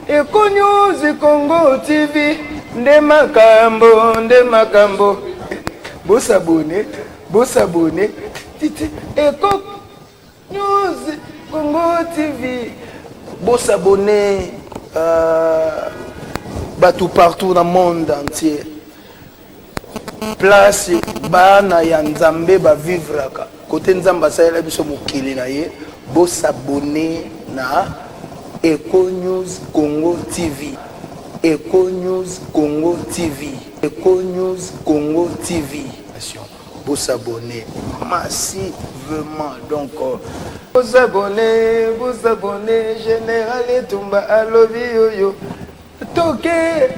Eko News Congo TV. Nde makambo. Bosabone. Titi. Eko News Congo TV. Bosabone. Batou partout dans le monde entier. Place bana ya Nzambe ba vivre ka. Côté Nzamba ça la biso mokili na ye. Bosabone na Eko News Congo TV. Eko News Congo TV. Eko News Congo TV. Vous abonnez massivement. Donc, vous abonnez, Général Etumba Alobi Yoyo. Toké.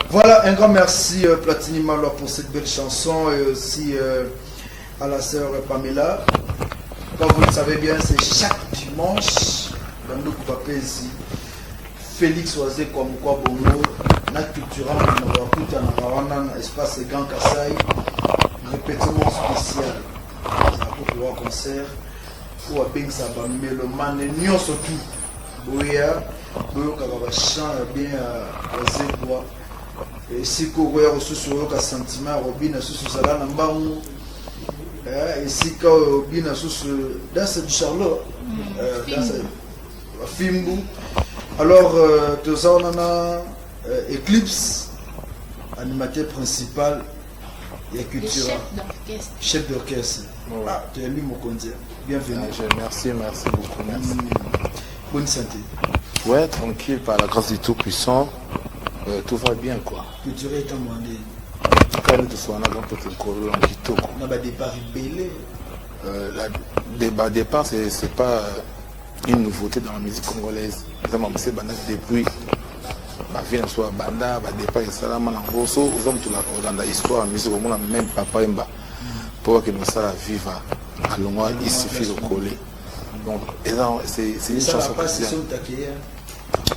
Voilà, un grand merci Platini Malo pour cette belle chanson et aussi à la sœur Pamela. Comme vous le savez bien, c'est chaque dimanche dans le Papé ici. Félix Oazé comme quoi Bongo, na cultura na espace Grand Kassai, répétition spécial. Ça pour pouvoir concert pour bien ça va mélomane nyon surtout. Boya, boyo ka chant bien Oazé quoi. Et si Kogoya reçu sur le sentiment, Robin sous Sala Nambamu, et si Robin sous dans ce Charlotte, dans ce Fimbu. Alors, tout ça, on a Eclipse, animateur principal et culturel. Chef d'orchestre. Ah, tu as mis mon conduit. Bienvenue. Merci beaucoup. Merci. Bonne santé. Ouais, tranquille, par la grâce du Tout-Puissant. Tout va bien quoi. Culture est en demandé. Quand nous sommes en avant pour te courir en Quito. On a des départ belé. Le départ, c'est pas une nouveauté dans la musique congolaise. Depuis ma vie en soi, Banda, départ et Salama, Langoso, aux hommes de l'histoire, musique au monde, même Papa Mba, pour que nous ça vive à Longwa, il suffit de coller. Donc, c'est une chanson qui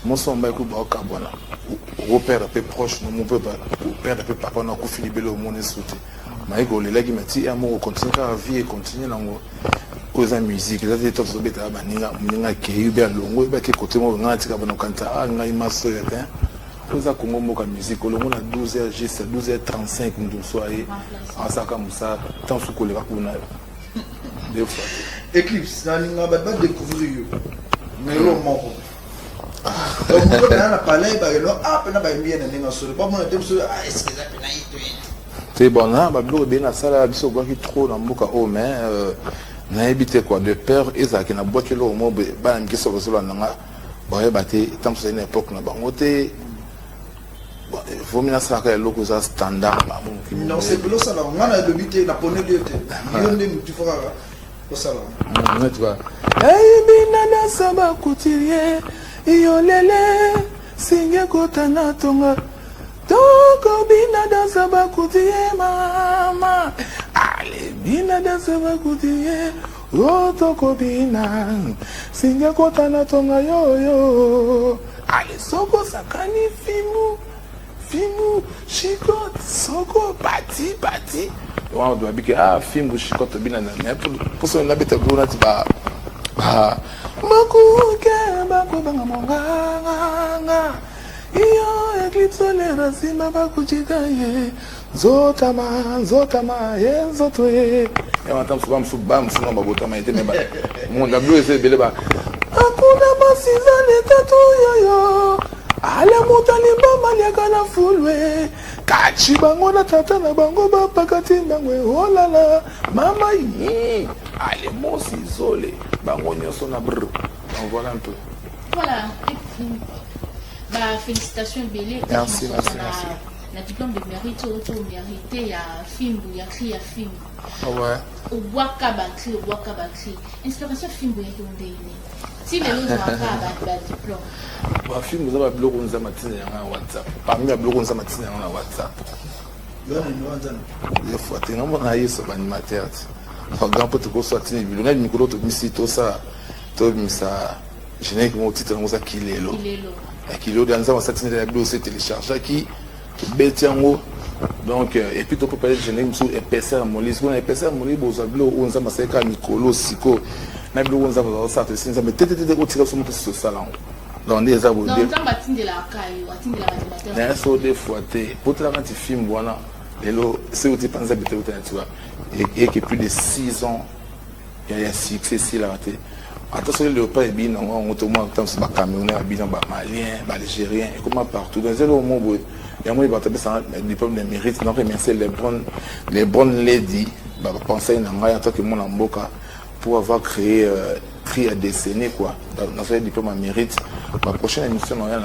mon son m'a écouté au Kabwana. Au père un peu proche, mon père un peu papa, on a coupé Philippe le monde sauté. Mais il a dit que on continue à vivre et continuer dans la musique. Il a dit que tout le monde qui est bien long, qui est côté moi, on a dit qu'on canta, on a une masse de temps. Tout ça comme moi la musique, le monde a 12h, 12h35, nous soyez en ça comme ça, tant sous collé pour nous. Deux fois. Eclipse, on a pas découvrir. Mais l'homme mort. Donc, vous avez parlé, c'est bon, là, trop dans le mais n'a évité quoi de peur et ça qui n'a pas le mot qui sont sur la tant que c'est une époque là il faut bien ça que le standard non c'est que ça on a le but la poney de tu feras au salon tu vois bina saba couturier Yolele, singe kotana tonga. Toko bina dansa bakutie mama. Ale bina dansa bakutie. Toko bina, singe kotana tonga yo. Ale soko sakani fimu, shikot, soko pati. On doit dire fimu shikot bina na mais pour ça on a bête bruna tiba. Makuke bakubanga monganga iyo eclipse le rasima bakuchika ye Zotama, Zotama, Zotwe. Et on entend souvent bam, souvent Babotama était même. Mon tableau est belé bas. Akuna basizane tatu yoyo. Ale mutani bamba nyakana fulwe. Kachi bango na tata na bango ba pakati bangwe. Oh la la, mama yi. Ale mosi zole. Bango nyoso na brr. Donc voilà un peu. Voilà. Bah, félicitations Bélé. Merci. La diplôme de mérite auto mérité ya film ya cri ya film. Ouais. Au bois kabakri. Inspiration film ya donde. Si les autres ont pas diplôme. Bah film vous avez bloqué on zamatina na WhatsApp. Parmi les bloqués on zamatina na WhatsApp. Il faut attendre on a eu ce animateur. Par exemple tu peux sortir une vidéo, micro to misi to ça. To misa générique mon titre on ça kilelo. Kilelo dans ça on s'attend la vidéo c'est télécharger qui Betiango. Donc, et puis tu peux parler de générique sur épaisseur molly. Ce qu'on a épaisseur molly, vous avez on s'est massé comme Nicolo, Sico. N'a plus on s'est ça, c'est mais tête au tir sur mon salon. Donc, des abonnés. Donc, on va atteindre la caille, atteindre la matériel. N'est-ce des fois, pour te la quand tu filmes, voilà. Et là, c'est où tu penses habiter au terrain, tu vois. Et qui plus de 6 ans, il y a un succès ici là. Attention, le repas est bien, on automatique, comme c'est Camerounais, bien, Malien, Algérien, et comment partout. Dans un moment où il y a un diplôme de mérite, donc remercier les bonnes ladies, penser en tant que mon amboka pour avoir créé tri à décennies quoi. Dans ce diplôme en mérite, ma prochaine émission on a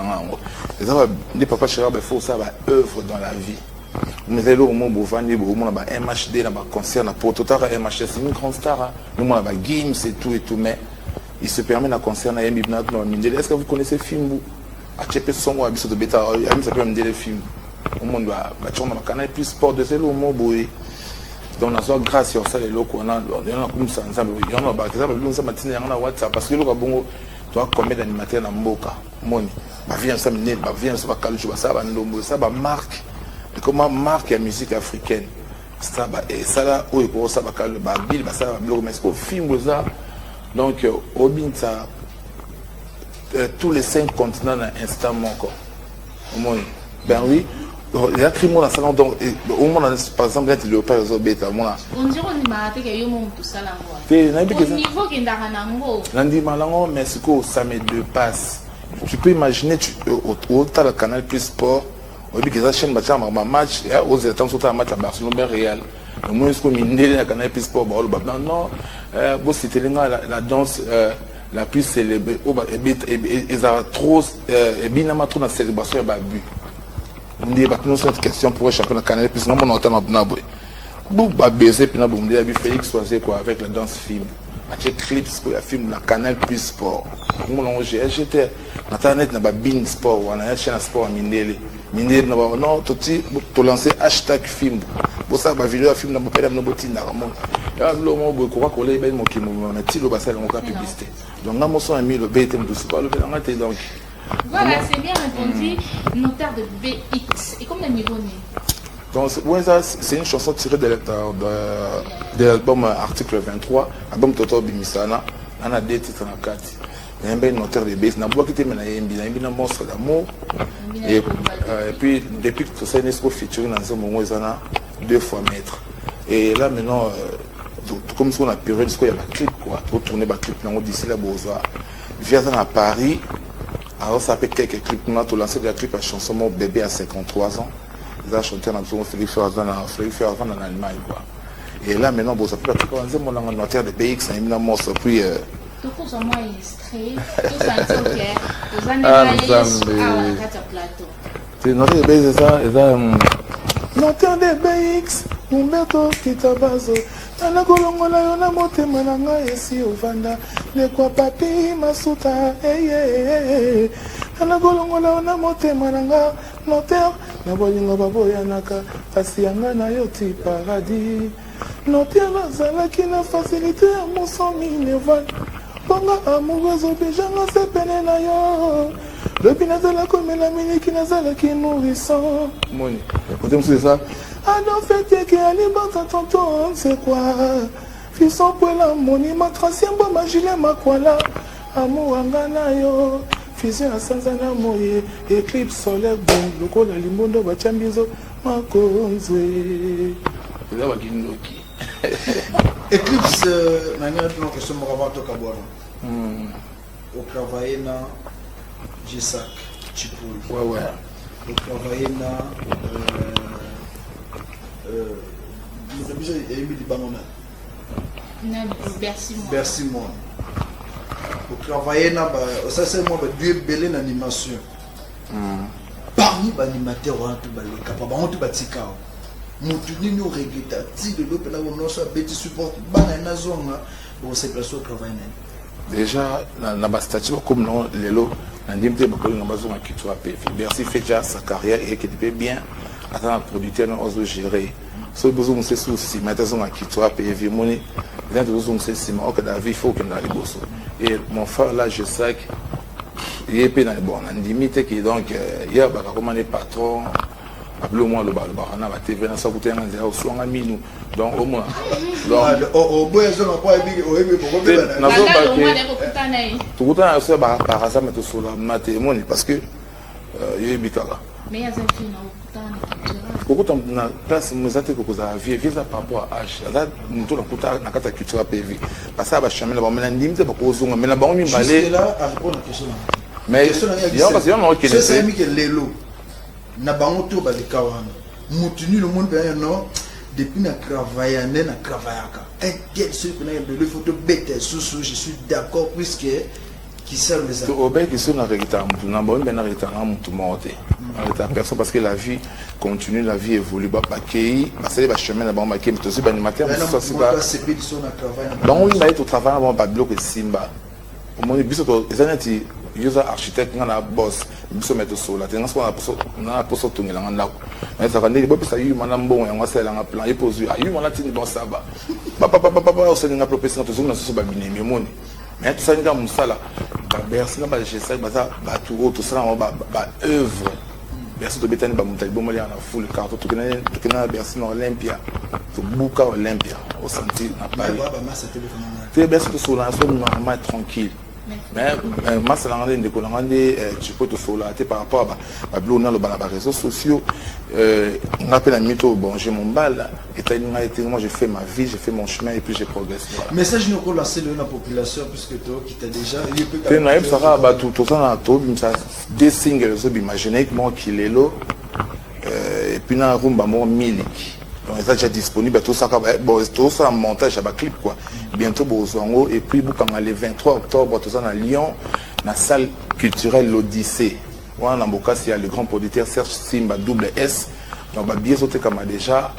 ça va des papas chéris il faut ça va œuvre dans la vie. Mais là au moment où vendre au moment là MHD là concert na Portotara MHD c'est une grande star. Nous on a games et tout mais il se permet na concert na Mbibna dans Mindele. Est-ce que vous connaissez le film Achepe songo abiso de beta ça peut me dire le film au monde va choma canal plus sport de zelo mo boy donc na so grâce sur ça les locaux on a comme ça ensemble il y en a ba ça nous ça matin na WhatsApp parce que le bongo toi combien d'animateurs na mboka moni ba vient ça mener ba vient ça ba kaluchu ba ça ba ndombo ça ba marque comment marque la musique africaine ça ba et ça là où pour ça ba kalu ba bill ba ça ba blog mais au film ça donc au bin ça tous les 5 continents instamment encore. Ben oui, il y a crime dans salon donc au moins par exemple il y a pas bêta moi. On dirait on m'a dit que yo mon tout ça là quoi. Au niveau qui ndanga nango. Nandi malango mais ce que ça met deux passes. Tu peux imaginer tu au le canal plus sport, au bi que ça chaîne match match aux états sont un match à Barcelone Real. Le moins ce que mindé le canal plus sport non bon c'était la danse la plus célèbre ils ont trop bien trop dans célébration à Babu on dit nous cette question pour championnat canal plus non on entend na boy bon ba baiser puis na bon dit Babu Félix choisir quoi avec la danse film avec clips pour la film la canal plus sport on l'on j'étais na internet na ba bin sport on a chaîne sport mindele na ba non tout lancer hashtag film pour ça ba vidéo film na ba perdre na botinda comme là le moment où quoi coller ben mon qui me tilo ba ça on ka publicité donc là mon son ami le BTM tout ça le ben donc voilà c'est bien répondu notaire de BX et comme le niveau né donc ouais ça c'est une chanson tirée de l'album article 23 album Toto Bimisana on a deux titres en 4 il y a un notaire de BX na bois qui était na yembi na monstre d'amour et puis depuis que ça n'est pas featuring dans ce moment ça na 2 fois maître et là maintenant comme si on a période il y a un clip quoi pour tourner un clip d'ici là Bozoa vient à Paris alors ça fait quelques clips on a tout lancé des clips à chanson mon bébé à 53 ans ils ont chanté dans son Félix Ferrand en Allemagne quoi et là maintenant bon ça fait quand mon notaire de BX c'est un monstre puis tout pour moi illustré tout ça c'est OK aux années à la plateau c'est notaire de BX ça notaire de BX Umberto Kitabazo Ana kolongola yo na motema na ngai esi ovanda lekwa papi masuta Ana kolongola yo na motema na ngai notaire na bolingo baboyanaka kasi yanga na yo ti paradis notaire nazalaki na facilité ya moso minerval bonga amoureuse obejanga sepene na yo lobi nazala komela miniki nazalaki nourrisson moni côté monsieur ça alors fait que ali bata tonton c'est quoi fison pour la moni ma troisième bon ma gilet ma kwala amour ngana yo fusion à sanzana moye éclipse solaire bon lokola limbondo ba chambizo makonzwe eza bakindoki Eclipse nanga tuna question mo avant to kabwana au travailler na Gisac Chipul ouais au travailler na nous avons émis du banana Bercy moi au travailler na ça c'est moi Dieu belé en animation parmi les animateurs on tout balé capable on tout batika mutu nini oregreta ti de l'opéra où on soit bêti support bana na zone bon c'est place au travail déjà na ba statut comme non lelo na ndimte ba ko na bazoma kitwa pe Bercy fait déjà sa carrière et qui était bien attend producteur on ose gérer so besoin c'est souci maintenant zoma kitwa pe vimoni dans besoin c'est si mais ok David faut que na liboso et mon frère là je sais il est pénal bon on limite qui donc il y a ba comment les patrons appelez moi le barana va TV na ça coûter un zéro soit un minou donc au moins donc au bout ils ont pas émis au émis pour na zo ba tout le temps ça ba par ça mais tout sur la matériel parce que il y a bikala mais il y a des filles pourquoi na place muzate ko za vie visa par rapport à âge là mutu na kuta na kata culture PV parce que ba chamela ba mena ndimze ba ko zunga mena ba mi balé là à répondre à question mais il y a parce qu'il y en a qui c'est mis que lelo na bango to ba likawana mutuni le monde ben non depuis na travailler na travaillaka un quel ce qu'on a de photo bête sous je suis d'accord puisque qui servent les autres au bec qui sont na réta mutu na bon ben na réta na mutu morté na personne parce que la vie continue la vie évolue ba kei ba c'est ba chemin na ba ma kei mais aussi ba animateur ça c'est pas donc il va être au travail avant ba bloquer simba au moins biso to ezanati user architecte ngana boss biso mettre sola tenga so na poso tungela ngana mais ça kandi bo pisa yu mana mbongo yango sala nga plan ipozu ayu mana tini bon saba papa o selinga professeur to zuna so ba binemi moni mais tout ça nga musala ba bersi na ba gesa ba tout ça ba œuvre bersi to betani ba mutai bo mali na full carte to kena bersi na Olympia to buka Olympia au senti na Paris te bersi to sola so normal tranquille mais moi c'est l'année de Colangande tu peux te solater par rapport à blona le bas réseaux sociaux on appelle un mytho bon j'ai mon bal et moi j'ai fait ma vie j'ai fait mon chemin et puis j'ai progressé message nous pour lancer la population puisque toi qui t'a déjà tu n'as pas ça bah tout ça tout ça des singles so imaginer moi qui est là et puis na rumba moi miliki donc ça déjà disponible tout ça bon tout ça en montage à clip quoi bientôt Bozongo et puis le 23 octobre tout ça à Lyon la salle culturelle l'Odyssée voilà dans Bokas il y a le grand producteur Serge Simba double S donc bah bien sauté comme déjà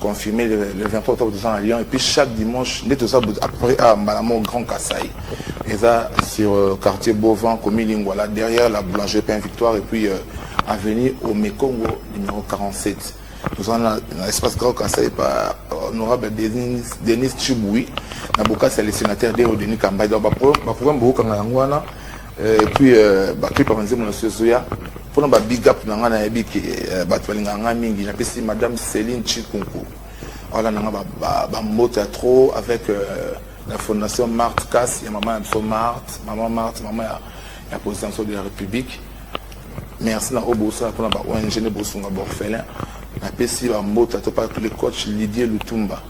confirmé le 23 octobre tout ça à Lyon et puis chaque dimanche dès tout ça après à Malamo Grand Kassai et ça sur quartier Bovin commune Lingwala derrière la boulangerie Pain Victoire et puis avenue au Mekongo numéro 47. Nous avons l'espace Grand Kassai par honorable Denis Chiboui. Naboka c'est le sénateur de Denis Kambay. Donc, problème beaucoup quand on a et puis clip par exemple monsieur Zoya pour nous big up dans la ébi qui batwalinga mingi j'appelle madame Céline Chikunku. Voilà nanga ba mota trop avec la fondation Marthe Cass, il y a maman Marthe, maman la présidence de la République. Merci na obosa pour na ONG ne bosunga borfelin. Na pesi ba mota to pas le coach Lydia Lutumba.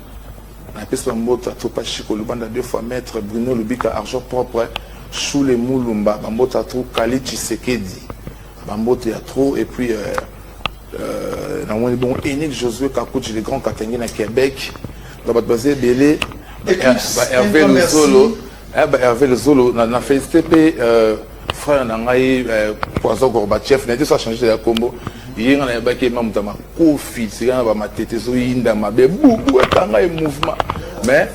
Na pesi ba mota to pas Chiko Lubanda 2 fois maître Bruno Lubika argent propre Choule Moulumba ba mota to Kali Tshisekedi. Ba mota ya trop et puis na moni bon Enik Josué Kakuchi le grand Katenge na Québec. Ba basé belé Hervé le Zolo. Hervé le Zolo na FSTP frère Nangaï Poisson Gorbatchev n'a pas changé de combo. Il y a un baquet mamtama Kofi, c'est un ma tête so inda ma be boubou Tangaï mouvement. Mais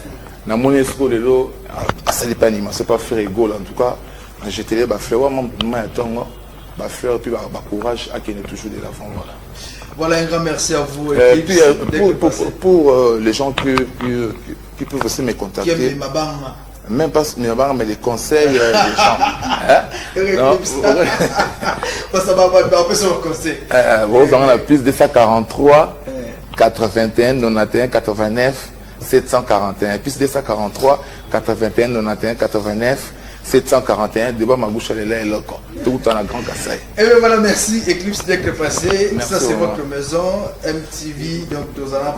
na mon esco de l'eau ça n'est pas anima, c'est pas faire égaux en tout cas. J'étais là ba fleur mon tongo ba fleur puis ba courage à qui est toujours de l'avant voilà. Voilà un grand merci à vous et puis pour les gens qui peuvent aussi me contacter. Même pas mais les conseils des gens. Non. Ça va pas sur le conseil. Vous avez la plus de 143 81 91 89 741 plus de 143 81 91 89 741 devant ma bouche à l'élan et l'autre. Tout en la grande Kassai. Et bien voilà, merci. Eclipse dès que passé. Merci, ça, c'est ouais. votre maison. MTV. Donc, nous allons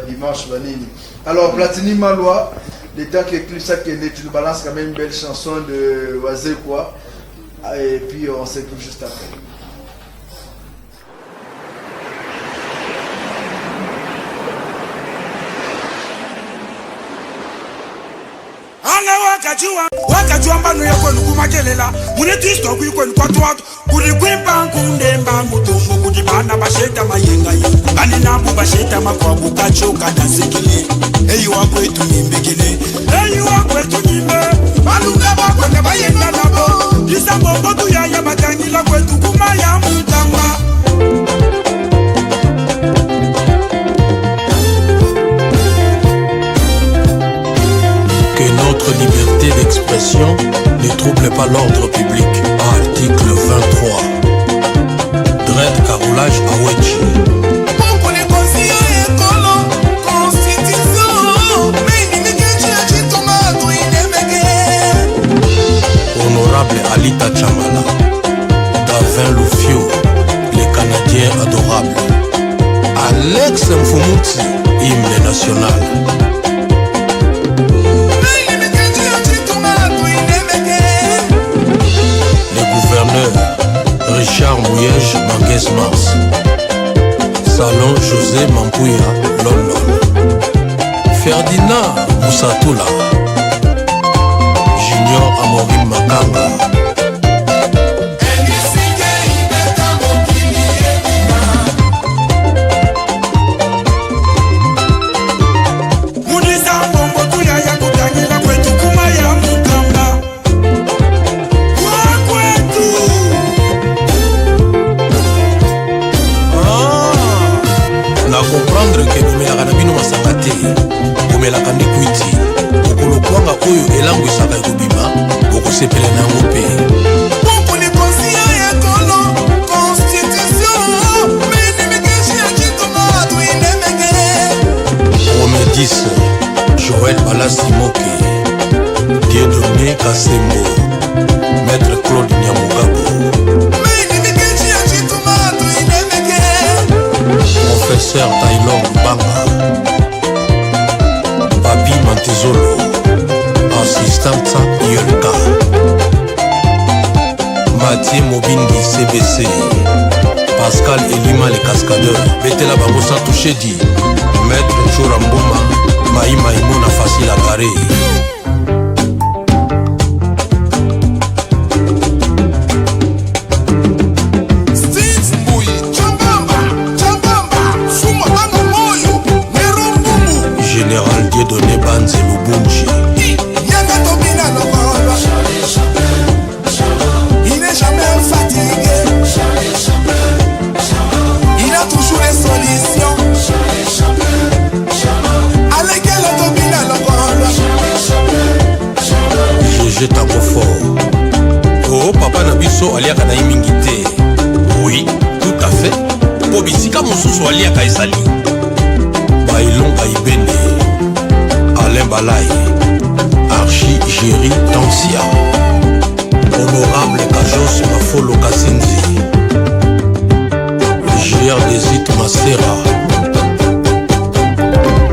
dimanche. Alors, Platini Malois, les temps qu'Eclipse a né, tu nous balances quand même une belle chanson de Wazé quoi. Et puis, on s'écoute juste après. wakajua mbanu ya kwenu kumakelela mune twisto kwenu kwatu watu kuri kwimba nkundemba mutumbu kuti bana basheta mayenga yengu bani nabu basheta makwabu kachoka dansekele eyi wakwetu nimbekele eyi wakwetu nimbe balunga bakwende bayenga nabo lisambo kotu yaya batangila kwetu kumaya mutamba. Que notre liberté d'expression ne trouble pas l'ordre public. Article 23. Dread carroulage à Wedji. Honorable Alita Chamala, Davin Loufio, les Canadiens adorables. Alex Mfumuti, hymne national. Richard Mouyège, Manguès Mars. Salon José Mampouya, London. Ferdinand Moussatoula. Junior Amorim Makanga. comprendre que bomelaka na bino masanga te bomelaka nde kwiti okolokwanga oyo elangwisaka ekobima okosepela na yango mpe Romedis Joël Balasimoke Dieudonné Kasembo Maître Claude Nyamugabo Professeur Taylor Banga Papi Mantezolo Assistante Yolka Mathieu Mobindi CBC Pascal Elima les cascadeurs Betela Bango sans toucher dit Maître Choramboma Maïma Imona facile à garer Général Dieudonné Banze Lubumji. Il n'est jamais fatigué. Il a toujours les solutions. Avec elle domine le GG Tango fort. Oh papa Nabiso aliaka na imingité. Oui, tout à fait. Pobisika mosusu aliaka ezali. Bailonga Ibene Alain Balay Archie Géry Tansia Honorable Kajos Mafolo Kasinzi GR Desit Masera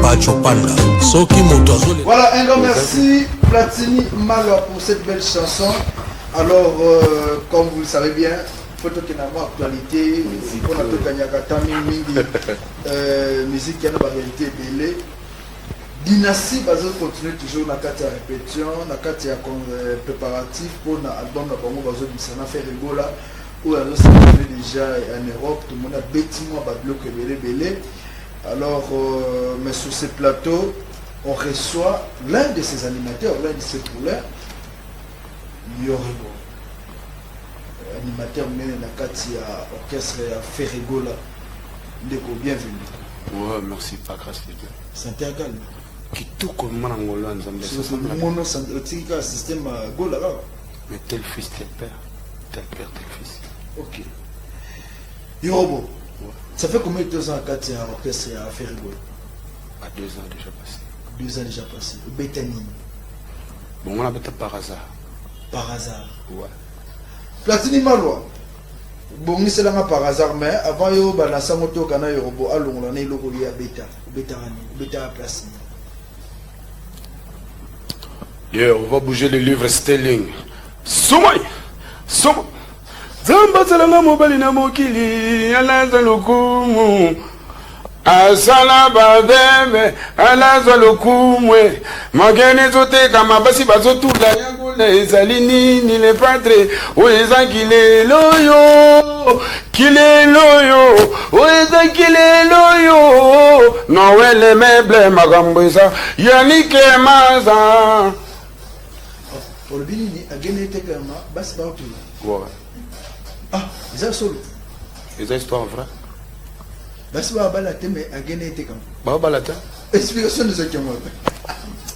Pacho Panda Soki Motoazole. Voilà, un grand merci Platini Malwa pour cette belle chanson. Alors, comme vous le savez bien, photo qui n'a pas actualité, on a tout gagné à Tamimi, musique qui a une réalité belée. Dynastie, basée continue toujours dans la répétition, dans la préparatif pour l'album de Bango Bazo Bissana fait Rigola, où on a déjà en Europe, tout le monde a bêtiment bloc belé. Alors, mais sur ces plateaux, on reçoit l'un de ces animateurs, l'un de ces poulains, Yorigo. Animateur mené na kati ya orchestre ya Ferrigola. Ndeko, bienvenue. Ouais, merci, pas grâce de Dieu. Santé à Gal. Qui tout comme moi en Hollande, C'est le mono système Gola là. mais tel fils, tel père, tel fils. Ok. Yorobo, ça fait combien de temps à kati ya orchestre ya Ferrigola? À 2 ans déjà passé. 2 ans déjà passé. Betani. Bon, on a peut-être par hasard. Par hasard. Ouais. Platini Malwa. Bon, c'est là par hasard, mais avant yo balancer moto kana yo bo along la ne loko ya beta place. Yeah, on va bouger les livres Sterling. Soumay. Soum. Zamba salanga mobali na mokili alaza lokumu. Asala bademe alaza lokumwe. Magene zote kama basi bazotula yangula ezali nini le padre oeza kileloyo kileloyo oeza kileloyo Noël meuble magambeza yanike maza. Pour le bini agene te kama basi ba otula. Ouais. Ah, ça solo. C'est une histoire vraie. Basi ba balate mais agene te kama. Ba balate. Explication de ce qui moi.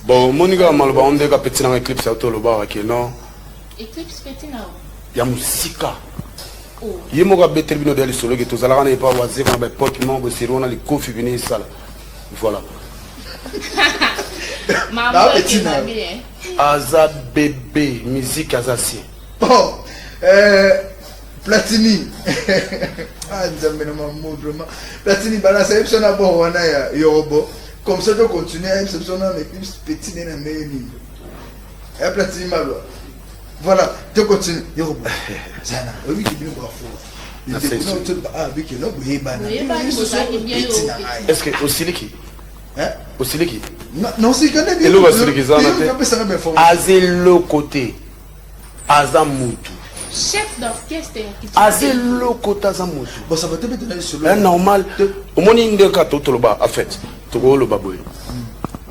Bon, moniga malba on deka petit na eclipse auto lo ba ke non. Eclipse petit na. Ya musika. Oh. Yemo ga beterbino de solo que tous ala na pas wazi na ba pote mo bo sirona li kofi vini sala. Voilà. Maman petit na bien. Aza bébé, musique azasi. Bon, Platini. Ah, j'aime mon vraiment. Platini balance exception à bon wana ya Yorobo. Comme ça, tu continues à exception dans l'éclipse petit na meilleur. Et Platini malo. Voilà, tu continues. Yorobo. Zana, oui, tu bien bravo. Est-ce que Osiliki? Osiliki? Non, c'est quand même bien. Azelo côté. Azamutu. Chef d'orchestre. Azelo côté Azamutu. Bon, ça va te mettre sur le. C'est normal. Au moins, il y a un cas tout le bas. En fait, tu vois le baboy.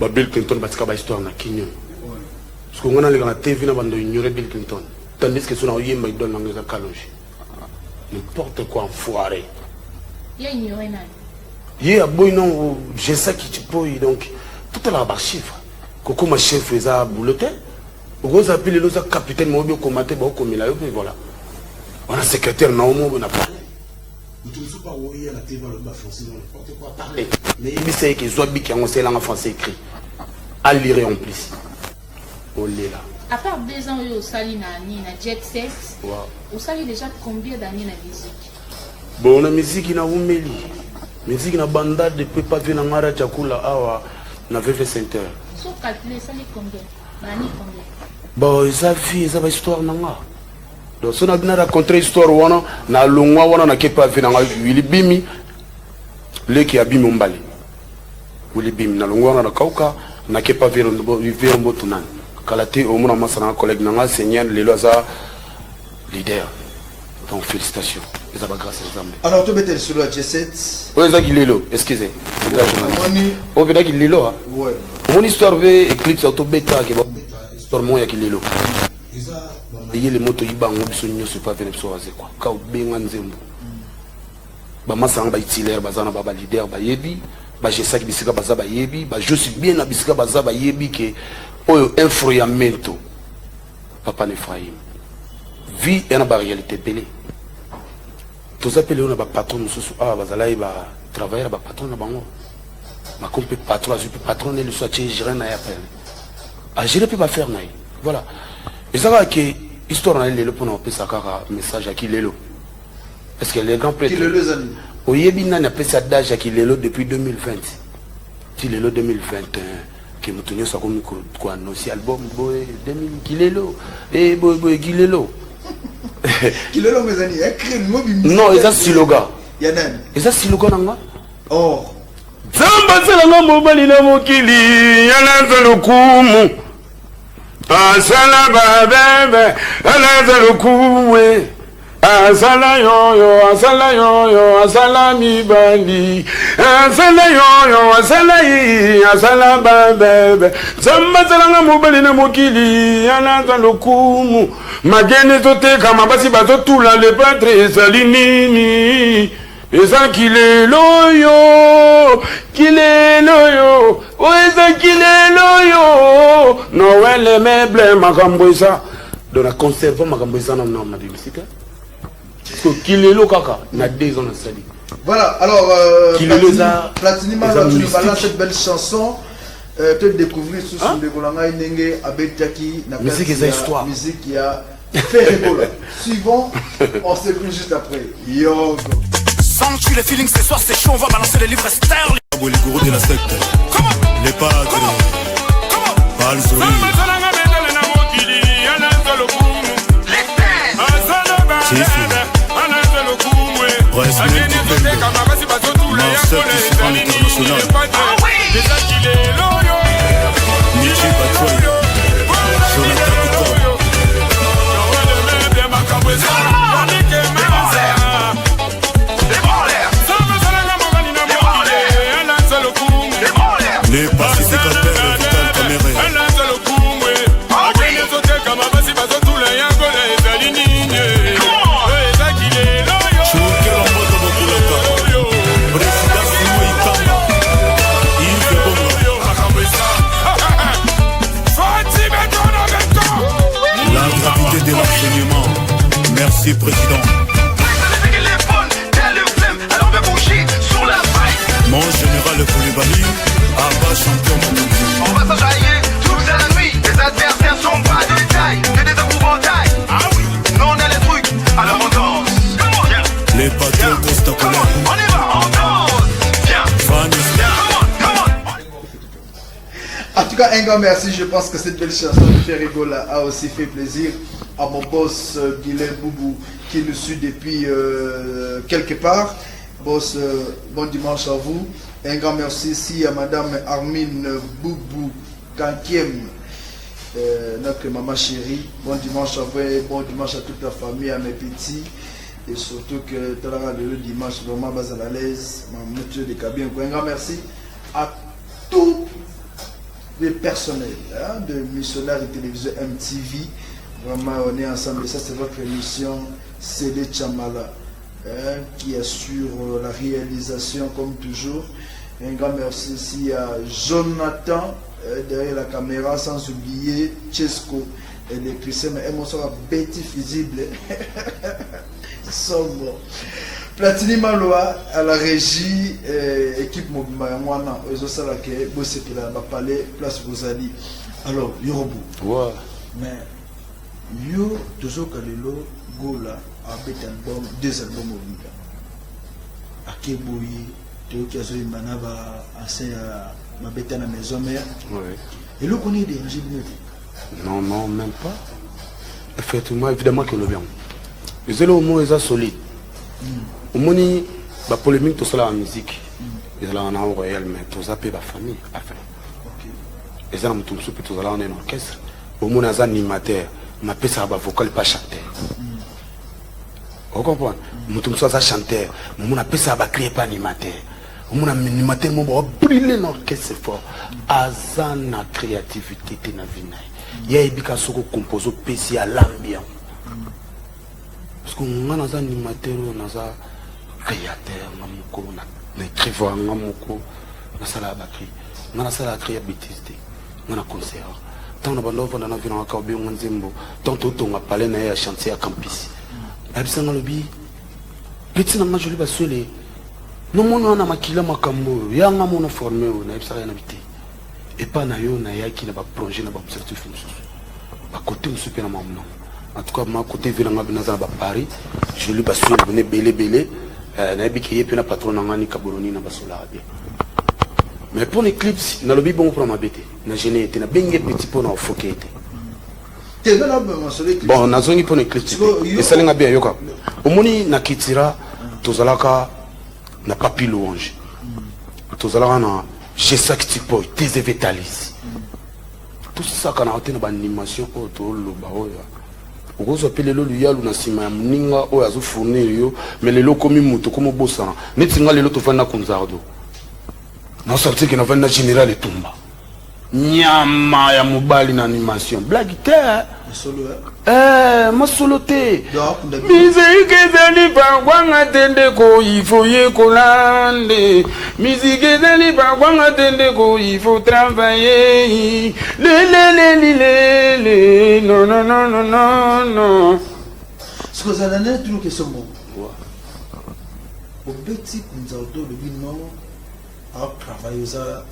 Bill Clinton, parce qu'il y a une histoire na Kenya. Parce qu'on a les TV, on a ignoré Bill Clinton. Tandis que son aïe m'a donné un calonge. N'importe quoi enfoiré. Il y a ignoré nani. Il y a boy non, je sais qui tu peux donc tout est là bas chiffre. Coco ma chef faisait boulotte. Vous appelez le capitaine mobile commander ba comme il a eu voilà. On a secrétaire Naomo on a pas. Vous ne pas voyer à la TV le bas français n'importe quoi parler. Mais il sait que Zobi qui a sait langue français écrit. À lire en plus. On l'est là. À part 2 ans au sali na jet set. Wow. Vous savez déjà combien d'années la musique? Bon, la musique na umeli. Musique na banda depuis pas vu na ngara chakula awa na VV Center. Sauf calculer ça les combien? Bani combien? Bon, ça vie, ça va histoire nanga. Donc si on a bien raconté histoire wana na longwa wana na kepa vu na Willy Bimi le qui a bimi mbali. Willy Bimi na longwa wana na kauka na kepa vu mbo tunan. Kalate au moins ma sana collègue nanga seigneur lelo za leader. Donc félicitations. Les abats grâce à Zambé. Alors tu mets sur le G7. Oui, c'est Lilo, excusez. Oh, c'est Lilo. Ouais. Mon histoire veut éclipse auto bêta qui va histoire moi qui Lilo. Et les motos iba on biso nyoso pas venir so aze quoi. Ka benga nzembo. Ba masanga ba itilaire bazana ba leader ba yebi, ba jesa ki bisika baza ba yebi, ba je suis bien na bisika baza ba yebi que oyo influamento. Papa Nephraim. Vie est na réalité belé. Tous appelés on a pas patron nous ah bazala iba travailler ba patron na bango. Ma compé patron je peux patronner le soit gérer na ya peine. Ah gérer peut pas faire naï. Voilà. Et ça va que histoire na lelo pour na pesa kaka message à qui lelo. Parce que les grands prêtres qui lelo zani. Oyebi na na pesa d'âge à qui lelo depuis 2020. Ti lelo 2021 que mutunyo sa ko ko annoncer album boy 2000 kilelo et boy kilelo. Kilelo mezani écrit mobile. Non, ils ont slogan. Yanan. Ils ont slogan nanga. Oh. Zamba selanga mobali na mokili yana zalukumu. Asala babebe yana zalukuwe. Asala yo, asala mibali. Asala yo, asala babebe. Zamba selanga mobali na mokili yana zalukumu. Magene zote kama basi bazo tula le patre salinini. Eza kileloyo, oeza kileloyo. Noël meuble makamboisa. Donc la conserve makamboisa na na bimisika. So kilelo kaka na 2 ans na sali. Voilà, alors Kilelo Platini Malo, tu nous balances cette belle chanson. peut découvrir sous son décolanga nenge abetaki na musique et histoire. Musique qui a fait rigoler. Suivant, on se plus juste après. Yo. Sens-tu les feelings ce soir, c'est chaud, on va balancer les livres sterling. Les gourous de la secte, les padres, Balzori, Prince Marcel Tisserand International, Nietzsche Batroy, Jonathan Ducor, les pacificateurs Vital Caméré, Chouker en mode Bokulaka, Président Simo Ikamba, Yves Bonga, la gravité de l'enseignement. Merci Président. Mon général Koulibaly, Abba champion mondial. On va s'enjailler toute la nuit. Les adversaires sont pas de taille, que des épouvantails. Ah oui, nous on a les trucs, alors on danse. Les patrons Costa Cola. On y va, on danse. Viens, En tout cas, un grand merci. Je pense que cette belle chanson de Ferigola a aussi fait plaisir à mon boss Guilhem Boubou qui nous suit depuis quelque part. Boss, bon dimanche à vous. Un grand merci ici à Madame Armine Boubou Kankiem, notre maman chérie. Bon dimanche à vous et bon dimanche à toute la famille, à mes petits. Et surtout que tout le dimanche, vraiment, bas à l'aise. Monsieur de Cabine. Un grand merci à tous les personnels de missionnaires et télévision MTV. Vraiment, on est ensemble. Et ça, c'est votre émission CD Chamala. Qui assure la réalisation comme toujours. Un grand merci ici à Jonathan derrière la caméra, sans oublier Chesco et les Christiens. Et mon soeur Betty Fusible. Sombre. Platini Maloa à la régie, équipe Mobima Mwana, Ozosalake, Bossetela, Bapale, Place Rosali. Alors, Yorobu. Ouais. Mais, Yo, toujours Kalelo, Gola. Avec album, 2 albums au Liga. À Keboyi, Théoki Azoï Manaba, Ancien ma bête à la maison mère. Et là, on est dérangé de Non, non, même pas. Effectivement, évidemment que le bien. Les éléments au moins, ils sont solides. Au moins, la polémique, tout cela en musique. Ils sont en royal, mais tout ça, c'est la famille. Ils sont en tout ça, tout ça, en orchestre. Au moins, ils sont animateurs. Ma pèse, ça va vocal, pas chanter. Vous comprenez? Nous sommes chanteur, nous appelle ça créer pas animateur. Nous animateur, nous brûler l'orchestre fort. Azana créativité na vina. Il y a des gens qui composent PC à l'ambiance. Parce que nous avons un animateur, nous avons un créateur, nous avons un écrivain, nous avons un salle à bâcler, nous avons un salle à créer bêtise, nous avons un concert. Tant que nous avons un avion, nous avons un zembo, tant que nous avons parlé de chantier à campus. Abisanga lobi petit nanga joli basole no mono na makila makambo yanga mono formé na abisanga na bité et pas na yo na yaki na ba projet na ba certificat ba côté super na mamno en tout cas ma côté vilanga binaza ba Paris joli basole bone belé na biki yepe na patron nanga ni kaboloni na basola bien mais pour l'éclipse na lobi bon pour ma bête na gêné était na bengue petit pour na fokete. Bon, na zongi pour l'éclipse. Et ça l'est bien yoka. Au moni na kitira, tozalaka na papi louange. Tozalaka na jesakti boy, tes évitalis. Tout ça quand on a une animation autour le baoya. Vous appelez le yalu na sima ya mninga o azu fournir yo, mais les locaux mi muto comme bossana. Netinga les loto fana kunzardo. Na sorti que na vana général et tumba. Nyama ya mobali na animation. Blague masolo te. Musique ezali bangwanga tende ko il faut yekolande. Musique ezali bangwanga tende ko il faut travailler. Le non. Ce que ça donne toujours que ce mot. Au petit kunzaudo le bino a travaillé ça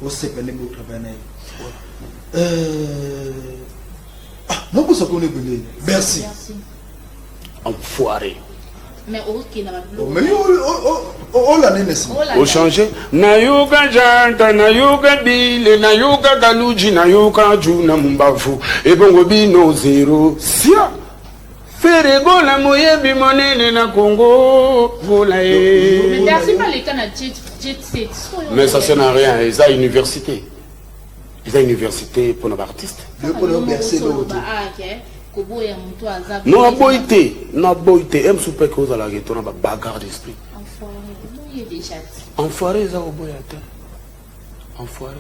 Au CPN, vous travaillez. Non, vous savez qu'on est venu. Merci. Enfoiré. Mais ok, n'a pas mais oh l'année n'est-ce pas. Au changer. Na yoga janta, na yoga bile, na yoga galuji, na yoga juna mumbafu. Et bon bino zéro. Sia. Ferego la moye bimonene na Congo. Voilà. Mais merci pas les cas na jet set. Mais ça sert à rien. Ils ont une université. Ils ont une université pour nos artistes. Non, à boité. Non, à boité. M. Soupé cause à la guette, on a bagarre d'esprit. Enfoiré, ça, au boyate. Enfoiré.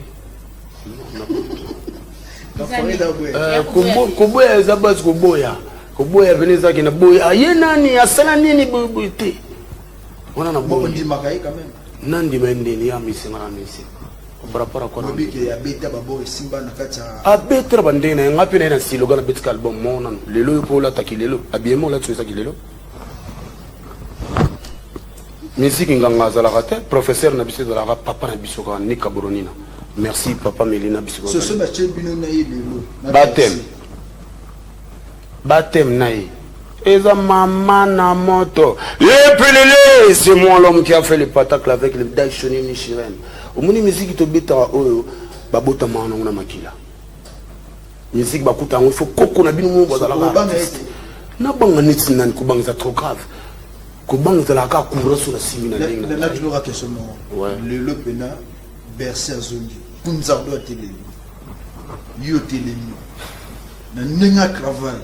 Koboya, ça base Koboya. Koboya, venez ça qui n'a boya. Ayenani, asalani, ni boité. On en a boité. Nandi Mendeni, a mis en amisi. Par rapport à quoi? Abeta bandena ngapina na siloga na betka album mona lelo ko la takilelo abiemo la tsoisa kilelo musique nganga za la rate professeur na biso de la rap papa na biso ka ni kaburonina merci papa Melina biso ce match bino na lelo batem naï eza maman na moto et puis c'est moi l'homme qui a fait le patacle avec le Daishoni ni Shiren. Au moni musique to beta oyo babota mana na makila musique bakuta ngo faut koko na bino mo bazala na banga niti nan ko banga trop grave ko banga la ka couvre sur la simina ndinga na toujours question le lopena bercer zongi kunzardo télé yo télé na ninga travail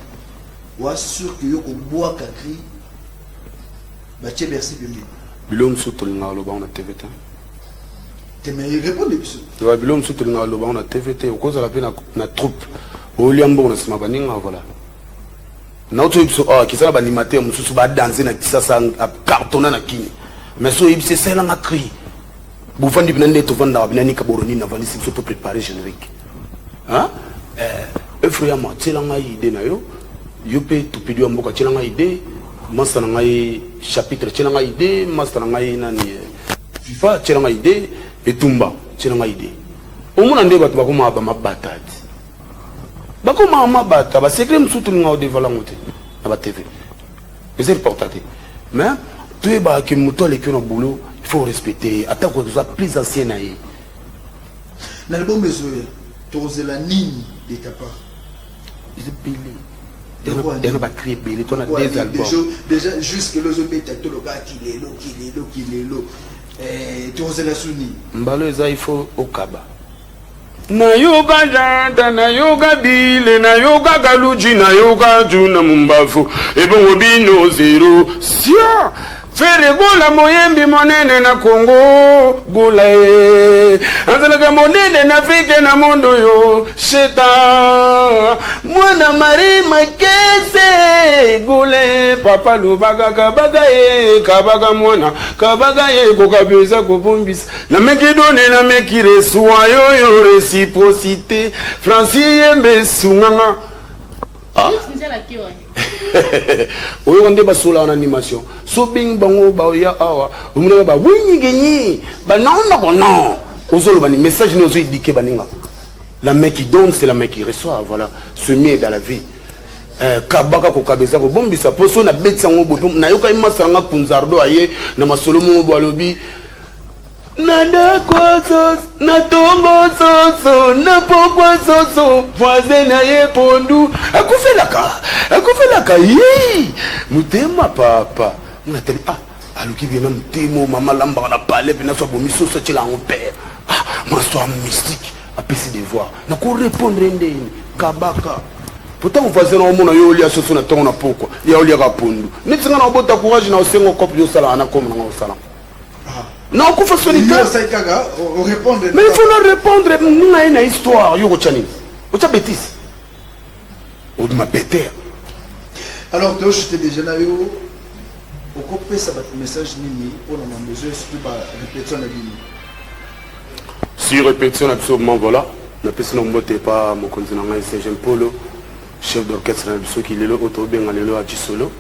wa sûr que yo ko bois kakri ba che bercer bimbi bilom soto ngalo ba on TVT. Mais il répond des choses. Tu vas bien me soutenir le banc, on a TVT, au cause de la peine na troupe. Au Liambo, on a ce matin, voilà. Notre qui s'est animateur, on se bat danser na ça cartonné na kini. Mais so c'est ça là na cri. Bouffon du benende to vendre na ni kaboroni na vandi c'est pour préparer générique. Hein? Frère moi, tu l'as idée na yo. Yo pe to pidio mboka tu l'as idée. Master na ngai chapitre tu l'as idée, master na ngai nani FIFA tu l'as idée. Et Tumba, c'est une idée. Au moins, on dit que tu vas commencer à battre. Tu vas commencer à battre. C'est que tu vas te faire la TV. C'est important. Mais, tu es que tu es boulot, il faut respecter. Attends que tu sois plus ancien. L'album est tu as la ligne de ta part. C'est Billy. Il y a pas créé Billy. Tu as des albums. Déjà, jusque le zombie, tu as tout le gars qui est là. Tu oses la souni. Mbalo il faut au kaba. Na yoga janta, na yoga bile, na yoga galuji, na yoga juna mumbafu. Et bon bino zéro. Sia. Fere gola moyembi monene na Congo gola azalaga monene na Afrika na mondo yo sheta mwana mari makese gole papa lubaga kabaga mwana kabaga kokabeza kobombisa na mekidone na mekire suwa yo réciprocité Francis Mbesunganga oyo nde basola en animation so bing bango ba ya awa umuna ba winyi genyi ba non ozolo bani message nous indiqué baninga la mec qui donne c'est la mec qui reçoit voilà ce mieux dans la vie kabaka ko kabeza ko bombisa poso na betsa ngo boto na yoka imasanga kunzardo aye na masolo mo balobi nada kwazo na tombo soso na pokwa soso voisin na ye pondu akufelaka yi mutema papa ngateli aluki bien mutemo mama lamba na pale pena so bomi soso tshela ngo père moi so mystique a pesi de voir na ko répondre ndeni kabaka pourtant voisin na mona yo lia soso na tongo na pokwa ya olia ka pondu nitsinga na bota courage na osengo kopi yo sala na comme na osala. Non, il faut solitaire. Mais il faut leur répondre. Nous avons une histoire. Vous avez une bêtise. Vous avez une bêtise. Alors, tu as déjà là. Au coupé, ça va être un message mini. On a besoin de répétition de la ligne. Si répétition, absolument, voilà. Je ne sais pas mon continent, c'est Jean-Paul, chef d'orchestre, qui est là, Otobé, à Chisolo.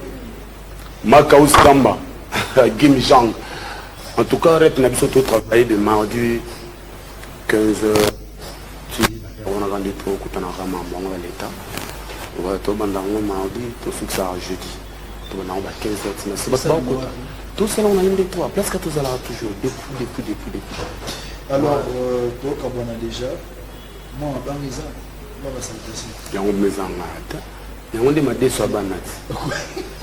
Makaus Kamba, Gim Jang. En tout cas, Rep Nabiso tout travaillé de mardi 15h. On a rendu trop quand on a ramené l'état. On va tout bandango mardi, tout ce que ça jeudi. Tout on a 15h. C'est pas beaucoup. Tout ça on a une des trois. Place que tout ça là toujours depuis. Alors, toi quand on a déjà, moi dans les ans, moi la salutation. Il y a une maison là. Il y a une des déçoit banat.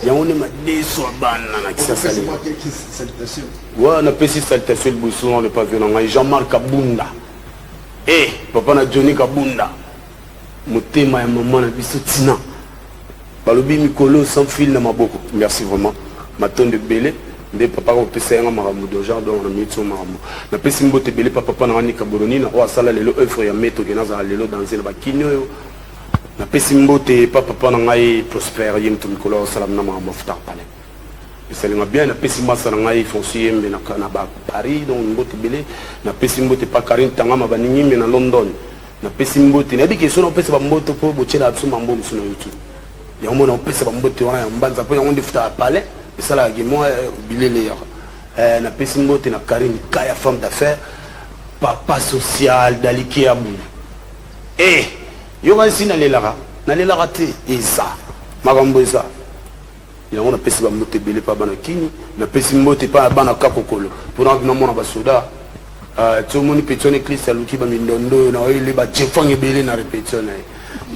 Il y a une des déçoit banat qui s'appelle. Moi quelques salutations. Ouais, on a pas si salutation le bousson on n'est pas venu. Jean-Marc Kabunda. Eh, papa na Johnny Kabunda. Motema ya maman na biso tina. Balobi mikolo sans fil na maboko. Merci vraiment. Maton de belé. Nde papa ko pesa nga maramu do jardin on a mis sur maramu. Na pesi mbote belé papa na ni kaboloni na o asala lelo œuvre ya meto ke na za lelo danser ba kinyo. Na pesi mbote papa na ngai prospère yim to mikolo salam na maramu futa pale. C'est bien, na pesi masa na ngai foncier mbe na Paris donc mbote belé na pesi mbote pa Karine Tangama baningi mbe na London na pesi mbote na biki so na pesi ba mbote po bochela abso mambo musu na YouTube ya mona pesi ba mbote wana ya mbanza po ya onde futa palais et ça là moi bilele ya na pesi mbote na Karine Kaya femme d'affaires papa social daliki abu yo ba sina lela te eza magambo eza il on a pesi ba mbote belé pa bana kini na pesi mbote pa bana kakokolo pour na mona ba soda tout le monde pétion église aluki ba mindondo na ile ba jefang belé na répétition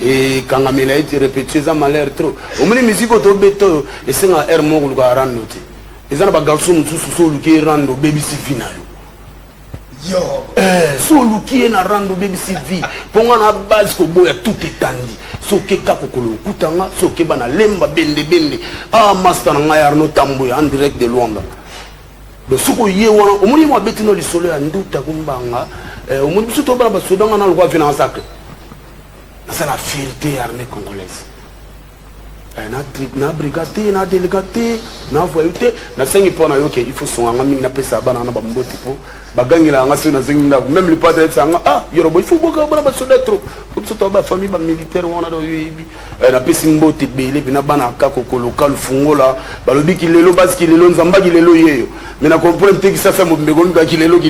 et quand on a été répété ça m'a l'air trop au moins musique auto beto et c'est un air mo ko rando te et ça na ba garçon mususu so luki rando baby si final yo so luki na rando baby si vi ponga na base ko boya tout étandi soke kakokolo kutanga soke bana lemba bende master na Arno Tamboya en direct de Luanda le soko ye wana omoni mo betino li solo ya nduta kumbanga omoni biso to bana basodanga na lwa finance sacré c'est la fierté armée congolaise na brigade na délégaté na voyauté na sengi pona yoke il faut songa mingi na pesa bana na bamboti po bagangila nga sona zingi na même le padre sanga yorobo il faut boka bana basoda trop comme ça ba famille ba militaire wana do yibi na pesi mbote belé bina bana kakoko local fungola balobi ki lelo basi ki lelo nzamba ki lelo yeyo mais na comprendre te ki ça fait mbego nga ki lelo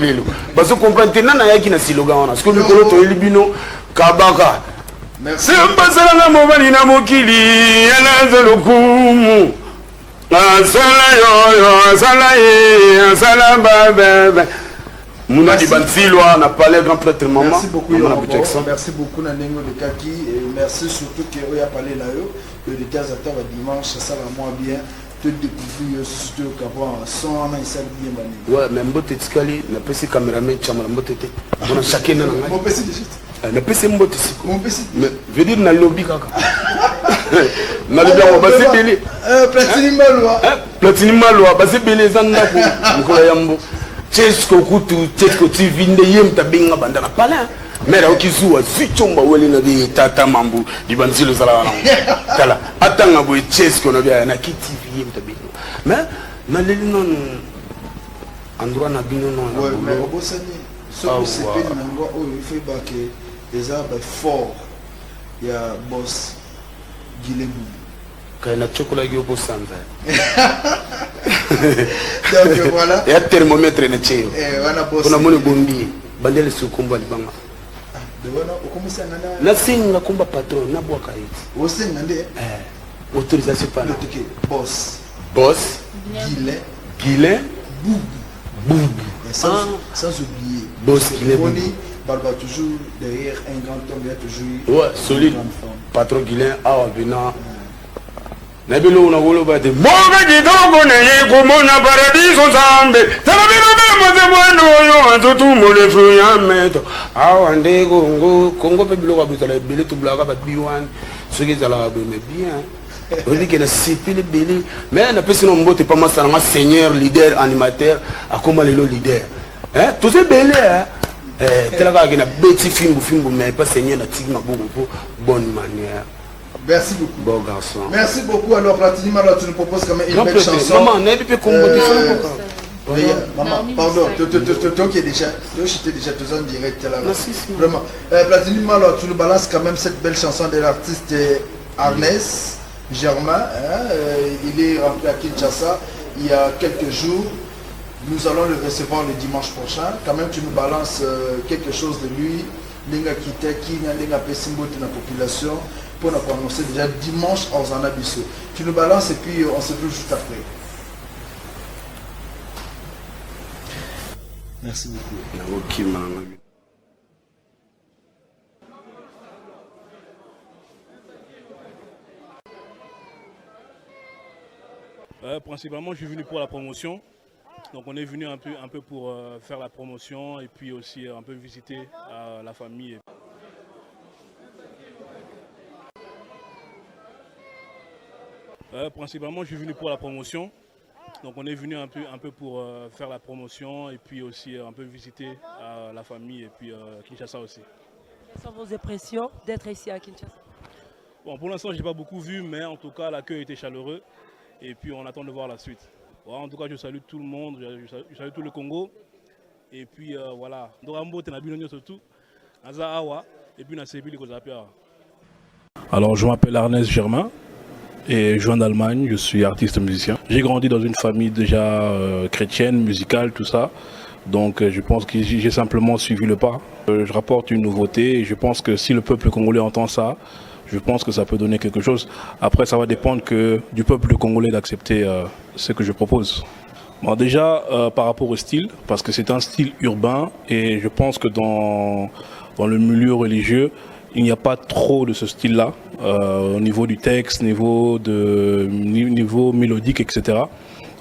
baso comprendre nana yaki na siloga wana parce que le kolo to elibino kabaka merci mbasala na mobali na mokili yana lokumu asala baba Mouna di Banfilwa, on a parlé grand prêtre maman. Merci beaucoup, merci beaucoup Nanengo de Kaki et merci surtout que vous avez parlé là que les gars attendent dimanche ça va moins bien te découvrir surtout qu'avant son en il s'est bien banni. Ouais, mais mbote tikali na pesi cameraman chama mbote te. On a chacun na ngai. Mon pesi de na pesi mbote siko. Mon pesi. Mais veut dire na lobby kaka. Na lobby on basi belé. Platini Malwa. Platini Malwa basi belé zanda ko nkola yambo. Chesko kutu chesko TV nde yemta binga bandana pala mera okizuwa zichomba wele na bi tata mambu di banzilo sala kala atanga bo chesko na bia na TV yemta binga mais na leli non endroit na bino non ouais mais obosani so c'est peine na ngo o il faut ba que les arbres forts il y a boss Gilebu na chocolat qui au centre. Donc voilà. Il y a thermomètre na cheo. Wana boss. Kuna mone bondi. Bandele sukumba libanga. De wana ukomisa nana. Na singa kumba patron na bwaka hiti. Wosen ngande. Autorisation pas. Le ticket boss. Boss. Guilin. Boubou. Sans oublier. Boss Guilin. Boni Barba toujours derrière un grand homme, il y a toujours. Ouais, solide. Patron Guilin a venant. Nabilo na wolo bate boga didogo ne komona paradiso zambe tabino bemo zemwano yo antutu mole fuya meto awande kongo pe biloko abutala belé to blaka ba biwan soki zala ba bien on dit que na sipile belé mais na pesi no mbote pa masana ma seigneur leader animateur akoma lelo leader tout c'est belé telaka ke na beti fimbu mais pas seigneur na tigma beaucoup pour bonne manière. Merci beaucoup. Bon garçon. Merci beaucoup. Alors, Platini Malwa, tu nous proposes quand même une belle chanson. Maman, on a dit qu'on maman, pardon, toi qui es déjà, toi j'étais déjà deux ans en direct là. Vraiment. Platini Malwa, tu nous balances quand même cette belle chanson de l'artiste Arnès Germain. Il est rentré à Kinshasa il y a quelques jours. Nous allons le recevoir le dimanche prochain. Quand même, tu nous balances quelque chose de lui. Linga Kiteki, Linga Pessimbo de la population. Pour nous annoncer déjà dimanche à Ozanabiso. Tu nous balances et puis on se trouve juste après. Merci beaucoup. Principalement, je suis venu pour la promotion. Donc on est venu un peu pour faire la promotion et puis aussi un peu visiter la famille. Principalement, je suis venu pour la promotion. Donc on est venu un peu pour faire la promotion et puis aussi un peu visiter la famille et puis Kinshasa aussi. Quelles sont vos impressions d'être ici à Kinshasa? Bon, pour l'instant, je n'ai pas beaucoup vu, mais en tout cas, l'accueil était chaleureux. Et puis on attend de voir la suite. Voilà, en tout cas, je salue tout le monde, je salue tout le Congo. Et puis voilà, surtout. Et puis alors, je m'appelle Ernest Germain et je viens d'Allemagne, je suis artiste musicien. J'ai grandi dans une famille déjà chrétienne, musicale, tout ça. Donc je pense que j'ai simplement suivi le pas. Je rapporte une nouveauté et je pense que si le peuple congolais entend ça, je pense que ça peut donner quelque chose. Après, ça va dépendre du peuple congolais d'accepter ce que je propose. Bon, déjà, par rapport au style, parce que c'est un style urbain et je pense que dans le milieu religieux, il n'y a pas trop de ce style-là, au niveau du texte, niveau mélodique, etc.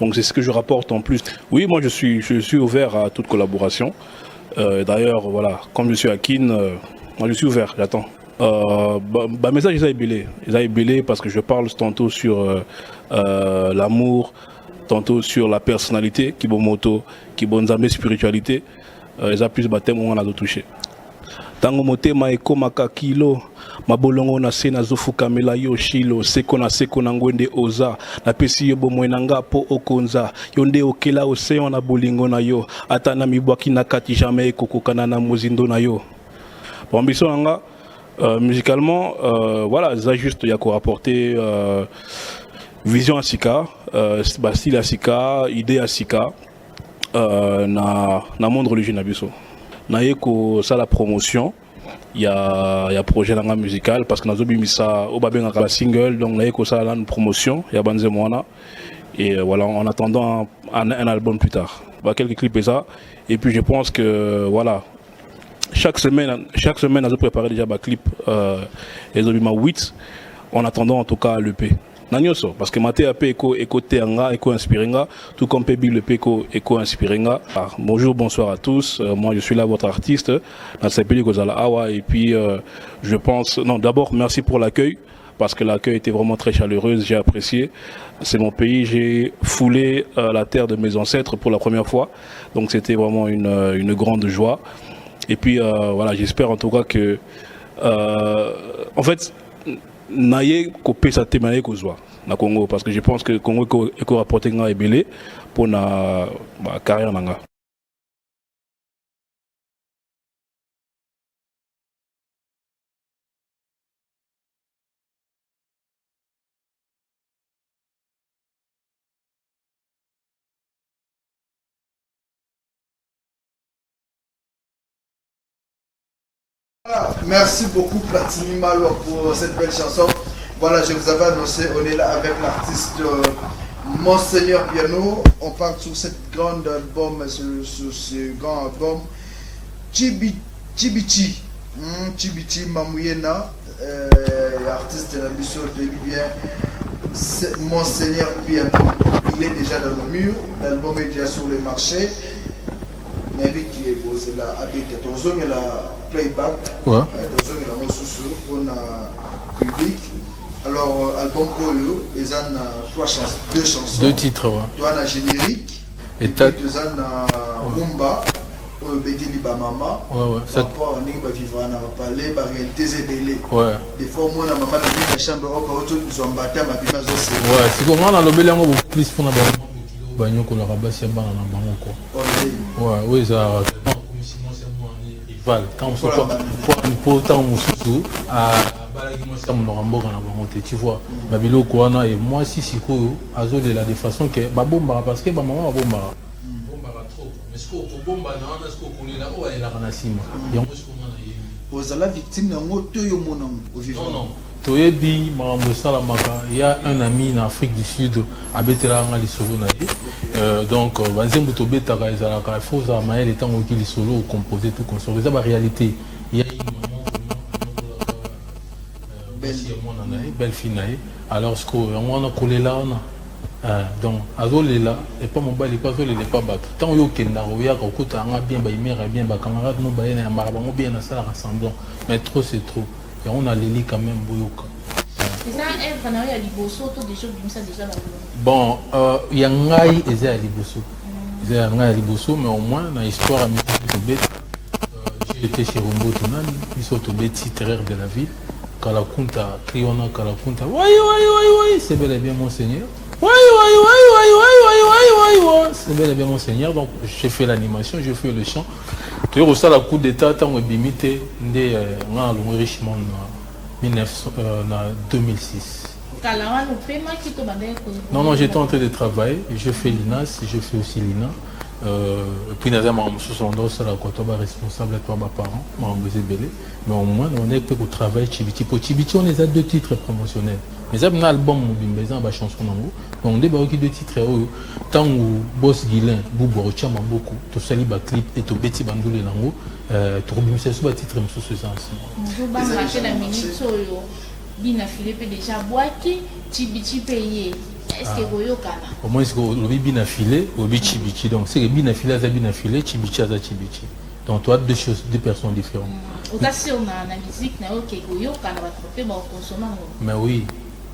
Donc c'est ce que je rapporte en plus. Oui, moi je suis ouvert à toute collaboration. D'ailleurs, voilà, comme je suis à Kin, moi je suis ouvert, j'attends. Message ils ont ébélé parce que je parle tantôt sur l'amour, tantôt sur la personnalité, qui bon moto, qui bon zambé spiritualité, ils ont plus baptême où on a touché. Tango motema eko makakilo mabolongo na se na zofuka mela yo shilo seko na ngwende oza na pesi yo bomwenanga po okonza yonde okela oseyo na bolingo na yo ata na mibwaki na kati jamais ekokokana na mozindo na yo. Bon biso nga musicalement, voilà, ça juste il y a quoi apporter vision à Sika, style à Sika, idée à Sika, na monde religieux na biso. Na yeko ça la promotion, il y a projet dans la musical parce que na zobi misa obabenga ka single donc na yeko ça la promotion, il y a banze mwana et voilà en attendant un album plus tard. Bah quelques clips et ça et puis je pense que voilà. Chaque semaine, on a préparé déjà un clip et 8 en attendant en tout cas l'EP. Parce que Maté a éco Teanga, éco inspirenga, tout comme Pébi le éco inspirenga. Bonjour, bonsoir à tous. Moi je suis là votre artiste, et puis je pense, non d'abord merci pour l'accueil. Parce que l'accueil était vraiment très chaleureuse, j'ai apprécié. C'est mon pays, j'ai foulé la terre de mes ancêtres pour la première fois. Donc c'était vraiment une grande joie. Et puis voilà, j'espère en tout cas que en fait naye copé sa tématique aux oies na Congo parce que je pense que Congo est rapporté nga ebélé pour na carrière nanga. Merci beaucoup Platini Malo pour cette belle chanson. Voilà, je vous avais annoncé, on est là avec l'artiste Monseigneur Piano. On part sur cette grande album, sur ce grand album Chibichi Mamouyena, artiste de la mission de bien Monseigneur Piano. Il est déjà dans le mur, l'album est déjà sur le marché. Mais lui qui est beau, c'est la habitude. Il y a playback, il y a public. Alors, album Koyo, il y a deux chansons. Deux titres, ouais. Il y a un générique. Et puis il y a un Rumba, Bédili Bamama. Ouais, ouais. Ça part, on va vivre, on va parler, la réalité c'est belé. Ouais. Des fois, moi, la maman, la chambre, ils ont battu ma vie. Ouais, c'est comme on a le belé, on va plus pour la banyo ko la rabasi bana na bango quoi. Ouais, oui ça rival quand on se pour tant mususu à balagi mo ça mon rambo na bango tu vois babilo ko na et moi si siko azo de la de façon que ba bomba parce que ba maman ba bomba est-ce que okobomba na est-ce que okolela o ayelaka na nsima yango sikonga na yebi ozala victime nango to yo mona au vivant. Non toyebi makambo esalamaka ya un ami na Afrique du Sud abetelaka nga lisolo na ye donc banzembo tobetaka ezalaka il faut ozala mayele ntango oki lisolo ocompose tout consort eza baréalité ya mwana na ye belle fille na ye alors ce yango wana kolela wana donc azolela epa mobali epa azolela epa bato ntango oyo okendaka oyaka okotaka nga bien baimera bien bacamarade no baye na yambaka bango bien nasalaka semblant mais trop c'est trop yango naleli quand même boyoka bon ya ngai eza ya liboso eza ya ngai ya liboso mais au moins na histoire ya miti tobeta j'ai été chez Rombo tonani biso tobeti terreur de la ville Kalakunta kriona Kalakunta oui c'est bel et bien mon seigneur oui c'est bel et bien mon seigneur donc j'ai fait l'animation j'ai fait le chant tu vois ça la coup d'état tant bimité ndé nga longo Richmond na 2006 non j'étais en train de travailler je fais l'INAS je fais aussi l'INA puis nous avons un responsable de mes parents mais au moins on est peu au travail Chibiti pour Chibiti on a deux titres promotionnels mais un album mais un chanson donc on débat deux titres tant où Boss Guilin Boubou Chama beaucoup tout ça liba clip et tout Betty Bandoule lango tout bien c'est soit titre même sous ce sens bina filé déjà boaki Chibiti payé. Est-ce que goyokana? Au moins c'est que bina filé ou bichibichi donc c'est que bina filé ça bina filé chibichi ça chibichi donc toi deux choses deux personnes différentes. Aussi on a la musique na OK goyokana va trouver ba consommer. Mais oui,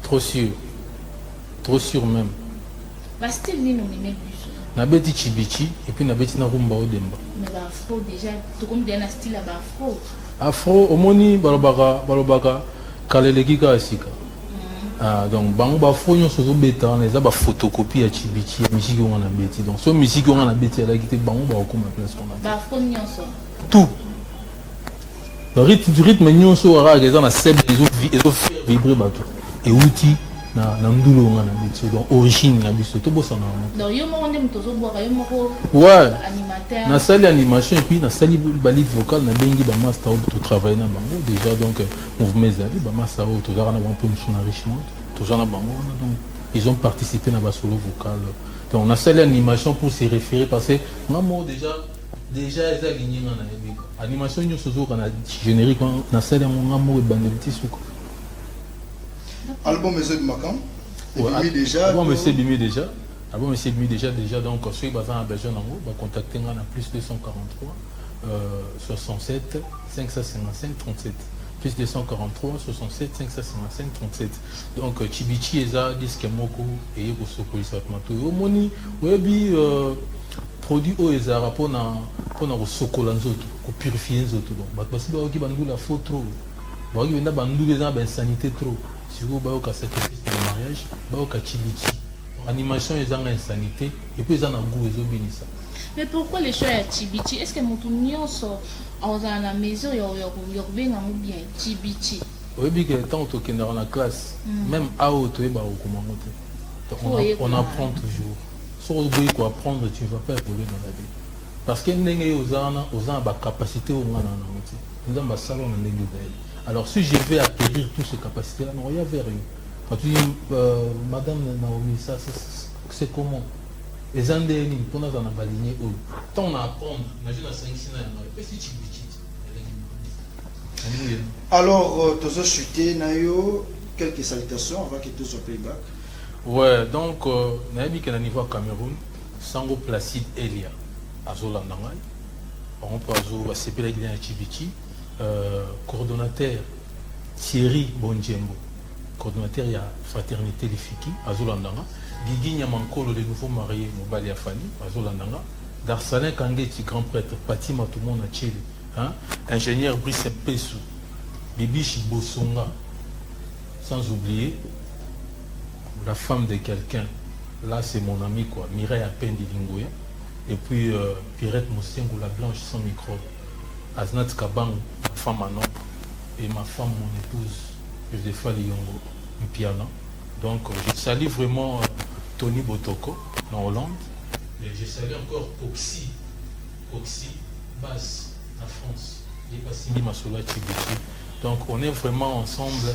trop sûr même. Ba style ni no meme biso. Na beti chibichi et puis na beti na rumba odemba. Mais ba afro déjà tout comme bien na style ba afro. Afro omoni balobaka kaleleki ka asika. Donc bango ba fonyo sozo beta na eza ba photocopie ya Chibichi ya musique on a beti donc so musique on a beti la kité bango ba ko ma place on a ba fonyo so tout le rythme nyonso ara eza na seb ezo vibrer bato et outil na ndulo on a beti donc origine na biso to bossa na donc yo mo ndem tozo boka yo moko ouais animateur na salle animation et puis na salle balit vocal na bengi ba master to travailler na bango déjà donc mouvement ezali ba master to zara na bango pour na Richmond to zara na bango donc ils ont participé na ba solo vocal donc on a salle animation pour se référer parce que ngamo déjà eza ligné na yebika animation nyo sozo kana générique na salle ngamo e bandeliti suko album Monsieur Macan bimi déjà album Monsieur Bimi déjà avant monsieur Bimi déjà donc ceux qui ont besoin d'en va contacter na plus 243 67 555 37 plus 243 67 555 37 donc Chibichi eza disque moko et ko sokolisa mato o moni webi produit o eza rapona ko sokola nzoto ko purifier nzoto donc basi ba ki bandula faut trop ba ki benda bandula eza ba insanité trop si vous ba ka sacrifice de mariage ba ka Chibichi animation est en insanité et puis ils en ont goût ils ont béni ça. Mais pourquoi les choix à Chibichi? Est-ce que mon tournion sort en la maison il y a bien Chibichi? Oui, bien que tant qu'on est dans la classe, même à haute et bas au commandement, on apprend toujours. Sur le bruit qu'on apprendre, tu ne vas pas évoluer dans la vie. Parce qu'il y a aux capacités au moins dans le salon. Alors si je vais acquérir toutes ces capacités-là, non, il y a vers eux. Quand tu dis, Madame Naomi, ça c'est comment? Les Andéens, pour nous en aligner où? Tant on apprend, imagine à 5-6 ans, et puis si tu alors, tu as chuté, Nayo, quelques salutations avant que tu sois playback. Ouais, donc, Naïbi qui est au niveau Cameroun, Sango Placide Elia, Azola Nangai, on peut Azo, Sepela Guinéen Chibichi, coordonnateur Thierry Bonjembo. Coordonnateur il y a Fraternité Lifiki, Azolandanga, Guigui Nyamankolo, les nouveaux mariés, Mobali Afani, Azolandanga, Darsalin Kangeti, grand prêtre, Patima Toumouna Tchili, ingénieur Brice Pessou, Bibi Chibosonga, sans oublier la femme de quelqu'un, là c'est mon ami quoi, Mireille Apendi Lingoya, et puis Pirette Moussengo, la blanche sans microbe, Aznat Kabang, ma femme Manon, et ma femme, mon épouse. Josepha Liongo, Mpiana. Donc je salue vraiment Tony Botoko en Hollande. Et je salue encore Oxy Oxy, basse, la France. Il pas signé ma solo à Tchibichi. Donc on est vraiment ensemble.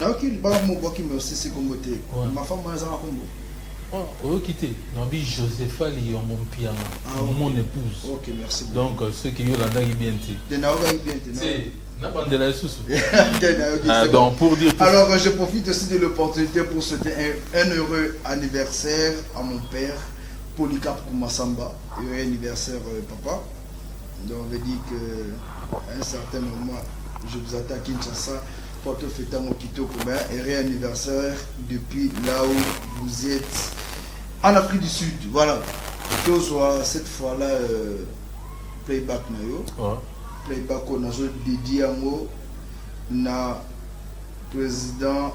Ok, mais aussi c'est comme côté. Ma femme m'a dit oh, quitté. Nabi Josepha li mon piano, mon épouse. Ok, merci beaucoup. Donc ceux qui ont la dague bien c'est donc pour dire alors je profite aussi de l'opportunité pour souhaiter un heureux anniversaire à mon père Polycarpe Koumassamba. Heureux anniversaire papa. Donc on veut dire qu'à un certain moment je vous attends à Kinshasa pour te fêter mon Kito commun. Heureux anniversaire depuis là où vous êtes en Afrique du Sud. Voilà. Que soit cette fois-là playback nayo. Playback on a dédié à moi na président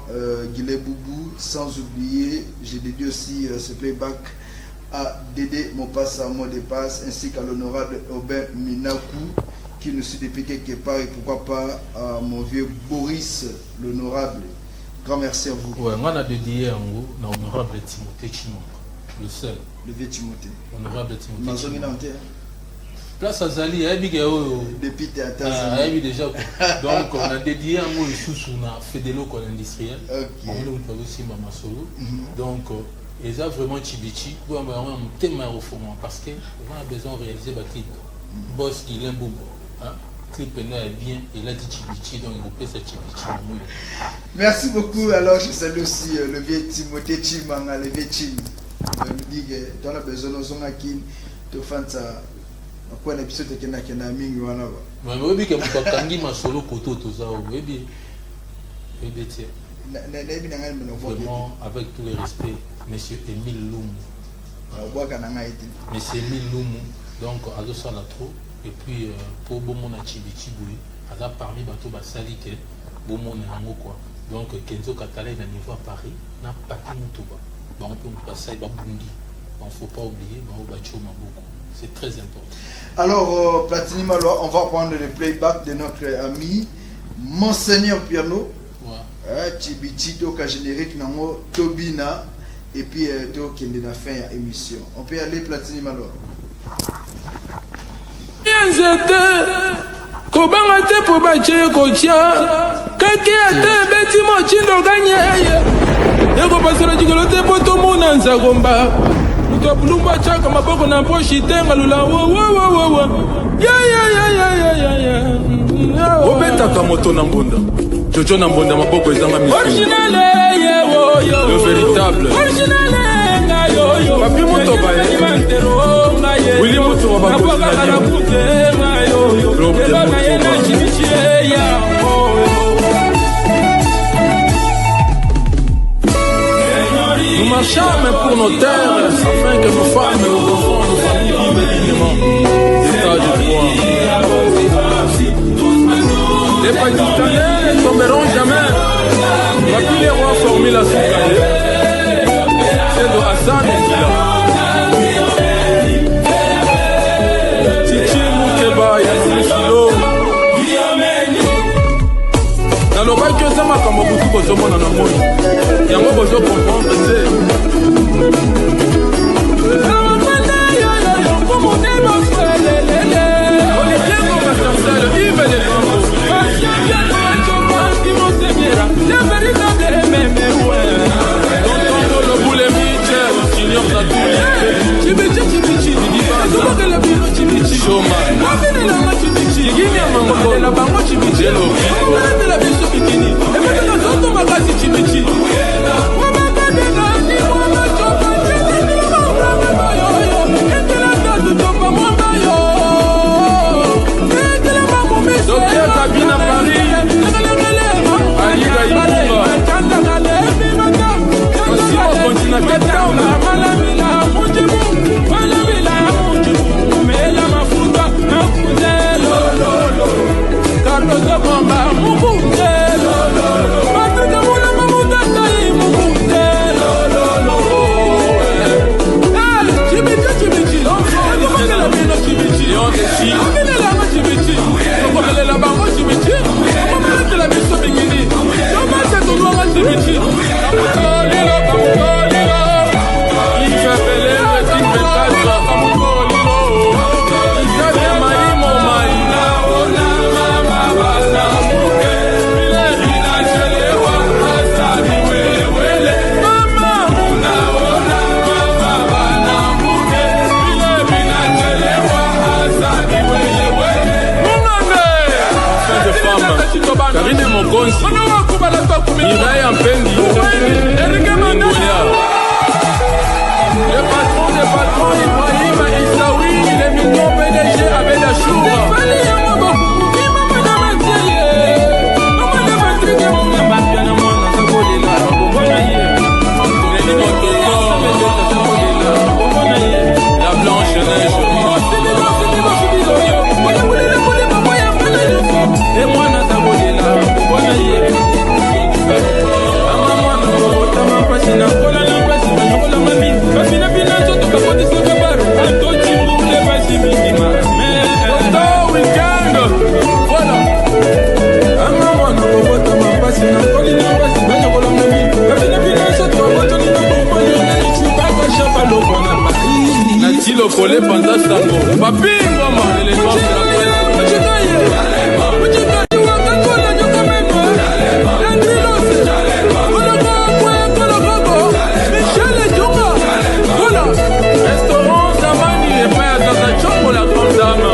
Guilé Boubou, sans oublier j'ai dédié aussi ce playback à Dédé Mopassa mot de passe ainsi qu'à l'honorable Aubin Minakou qui nous suit depuis quelque part et pourquoi pas à mon vieux Boris l'honorable. Grand merci à vous. Ouais, on a dédié à vous l'honorable Timothée Chimon, le seul. Le vieux Timothée. Honorable Timothée Chimon. Place à Zali, depuis déjà. Donc on a dédié un mot sous na Fédélo comme industriel. On a aussi Mama Solo. Donc ils ont vraiment Tchibichi. On a un thème au fond parce que on a besoin de réaliser le clip. Boss Guilain Boubou. Clip est bien, il a dit Tchibichi, donc il vous plaît cette Tchibichi. Merci beaucoup. Alors je salue aussi le vieux Timothée Chimanga, le vieux Chim. Je me dis que tu as besoin de son akin, tu fais ça. Quoi l'épisode de Kena Mingi wana ba. Mais oui que mukangi masolo koto toza oui bien. Oui bien tiens. Vraiment avec tout le respect monsieur Émile Loumou. Monsieur Émile Loumou donc azo sala trop et puis pour bomona Tchibichi boui aza parmi bato basali ke bomona yango quoi. Donc Kenzo Katala na niveau à Paris na pati mutuba. Ba on peut passer ba bundi. On faut pas oublier ba bachoma beaucoup. C'est très important. Alors, Platini Maloa, on va prendre le playback de notre ami Monseigneur Piano. Tchibichi, Toka générique, Nango, Tobina, et puis Toka qui est la fin de l'émission. On peut aller, Platini Maloa. Kobanga te po bache kotia kaki ate beti mochindo ganye yego pasera jigolo te poto mona nzagomba Bulumba chaka maboko na poshi tenga lula wo ya obetaka moto na mbonda jojo na mbonda maboko ezanga misi original le véritable original papi moto ba Willy moto wa bako nous marchons pour nos terres afin que nos femmes et nos enfants, nos familles vivent dignement. État de droit. Les Pakistanais ne tomberont jamais. Depuis les rois formés la Soukale, c'est de Hassan et Kila. Titi Moukeba, Yassine Silo. Dans le bail que ça m'a comme beaucoup de gens dans le monde. Il y a beaucoup de gens qui comprennent. Mireille Ampendi, Eric Mangolia, le patron Ibrahim Issaoui, les millions PDG avec la choura. La blanche neige. Et moi, Natabolela, Natilo Kole Panda Sango, Papingo, les gens de la restaurant Zamani et Père Tatacho pour la grande dame.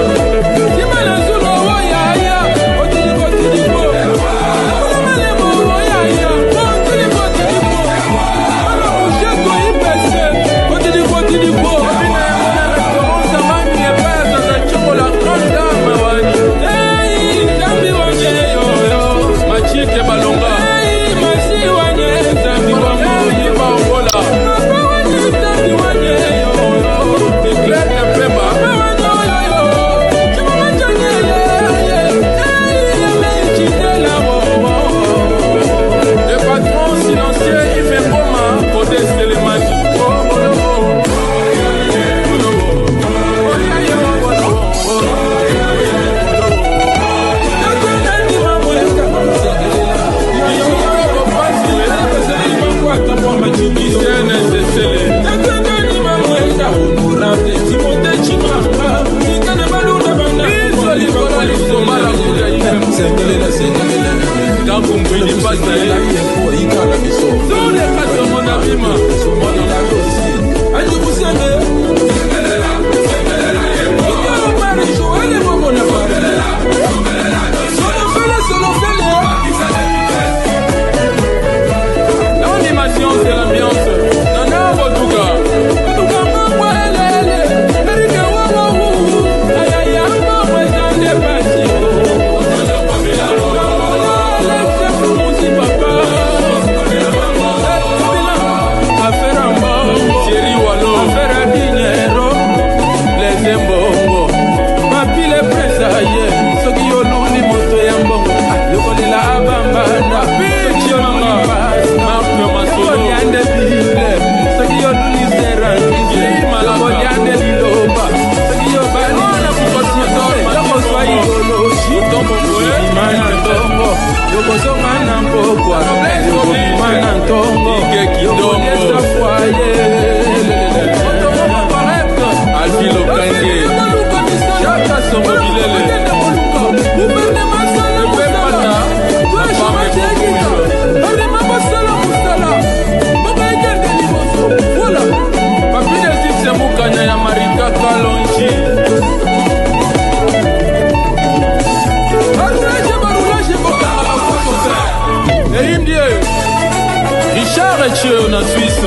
Richard en Suisse,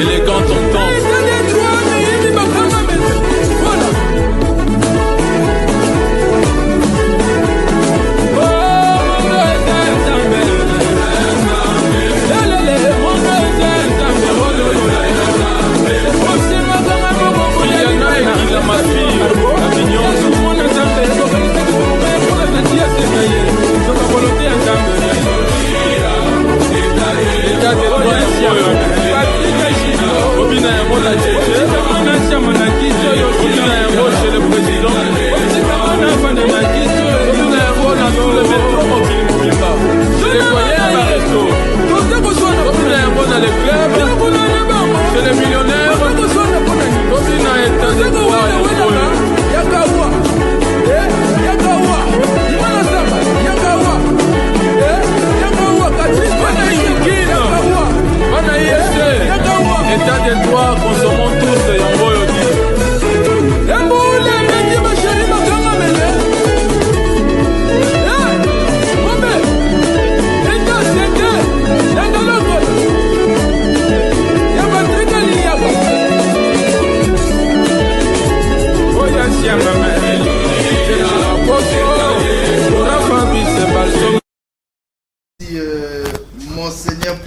élégant tonton.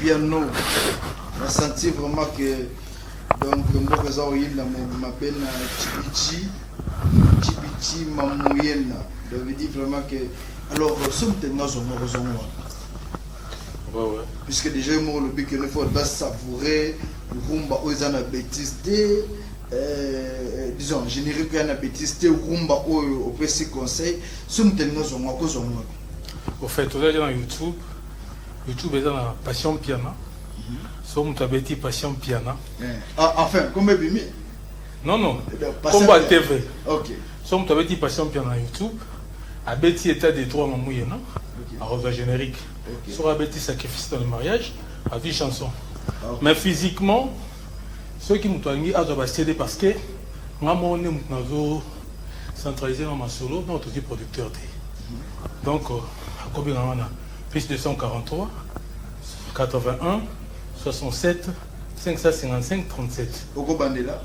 piano. On a senti vraiment que donc Mbokaza Oyil m'appelle Chibichi Mamouyena. Ça veut dire vraiment que alors sommes tenants puisque déjà moi le but que nous faut savourer rumba ozana bêtise disons générique y a une bêtise rumba au petit conseil sommes tenants au fait vous allez dans YouTube est dans la passion piano sommes tabeti passion piano enfin comme bimi non comme à TV ok sommes tabeti passion piano YouTube à Betty état des trois Mamouyena à Rosa générique sur un petit sacrifice dans le mariage, à 10 chansons. Mais physiquement, ceux qui m'ont dit à céder parce que moi, je centralisé dans ma solo, dans notre producteur. Donc, à combien on a plus de 143, 81, 67, 555, 37. Au Bandela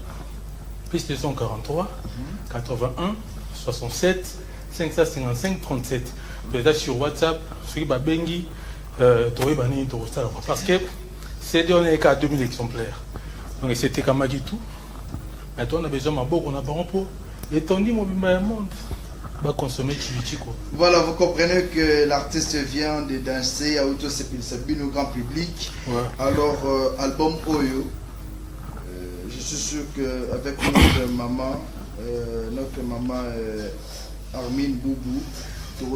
plus de 143, 81, 67, 555, 37. Peut-être sur WhatsApp, sur Babengi, parce que c'est donné qu'à 2000 exemplaires. Donc c'était comme dit tout. Maintenant on a besoin de beaucoup, on a besoin pour étendre mon monde. Va consommer Chibichiko. Voilà, vous comprenez que l'artiste vient de danser à Auto-Sabine au grand public. Ouais. Alors, album Oyo, je suis sûr qu'avec notre maman Armine Boubou,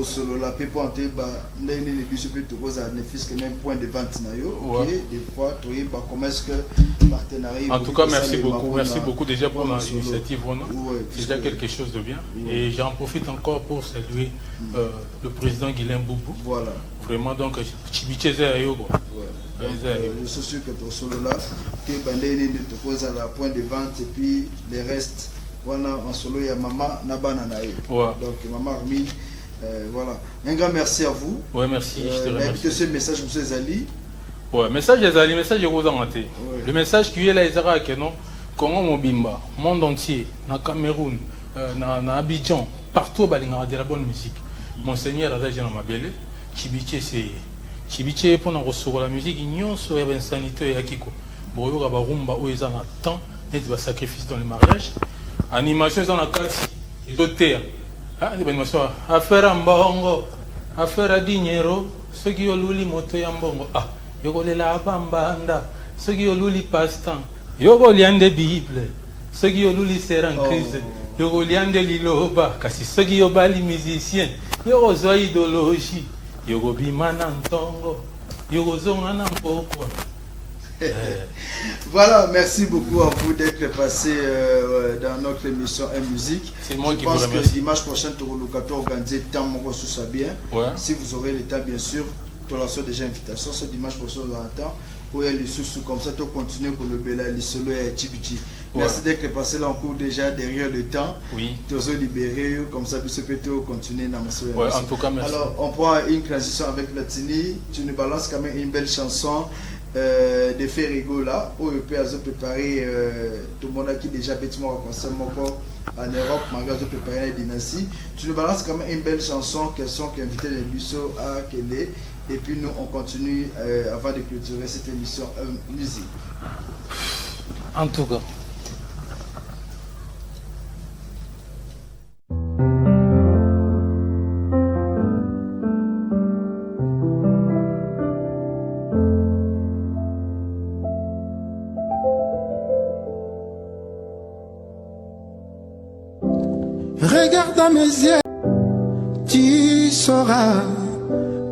solo la pépante ba ndenge les biso pe to koza bénéfice que même point de vente na yo OK des fois to ba comment est-ce que partenariat. En tout cas merci beaucoup déjà pour l'initiative c'est déjà quelque chose de bien et j'en profite encore pour saluer le président Guilain Boubou. Voilà. Vraiment donc Chibicheze ayo quoi. Je suis sûr que to solo là que bandeli to koza la point de vente et puis les restes voilà en solo ya maman na bana na yo. Donc maman Armine voilà. Un grand merci à vous. Oui, merci. Je te remercie. Ce message, M. Zali. Oui, message Zali, message de Rosanté. Le message qui est là, c'est que non, Congo Mobimba, monde entier, na Cameroun, na Abidjan, partout, il y a de la bonne musique. Monseigneur Adagé dans ma belle, Chibiche, c'est. Chibiche, pour nous recevoir la musique, il y a une sanité et Akiko. Bon, il y a un rumba où ils ont un temps, il y a un sacrifice dans le mariage. Animation, ils ont un cas, ils ont terre. Affaire à mbongo, affaire à dinero, ceux qui ont l'ouli moto ya mbongo, yogolela bambanda, ceux qui ont l'ouli pastan, yogoliande Bible, ceux qui ont l'ouli seran crise, yogoliande liloba, kasi ceux qui ont bali musicien, yogozo idéologie, yogobimana ntongo, yogozonga na mboko. Voilà, merci beaucoup à vous d'être passé dans notre émission M-Musique. C'est moi qui vous remercie. Je pense que dimanche prochain, tu vas organiser tant mon ressource bien. Ouais. Si vous aurez le temps, bien sûr, tu as déjà invitation. Ce dimanche prochain, on aura un temps pour les sous comme ça, tu continues pour le Bela, les solo et Chibichi. Merci d'être passé là en cours déjà derrière le temps. Oui. Tu as libéré, comme ça, tu peux continuer dans ma soirée. Ouais, en tout cas, merci. Alors, on prend une transition avec Latini. Tu nous balances quand même une belle chanson. De faire rigoler là, où il peut préparer tout le monde qui déjà bêtement rencontré en Europe, malgré de préparer la dynastie. Tu nous balances quand même une belle chanson, question qui invitait les Busso à Kélé. Et puis nous, on continue avant de clôturer cette émission musique. En tout cas. Regarde dans mes yeux, tu sauras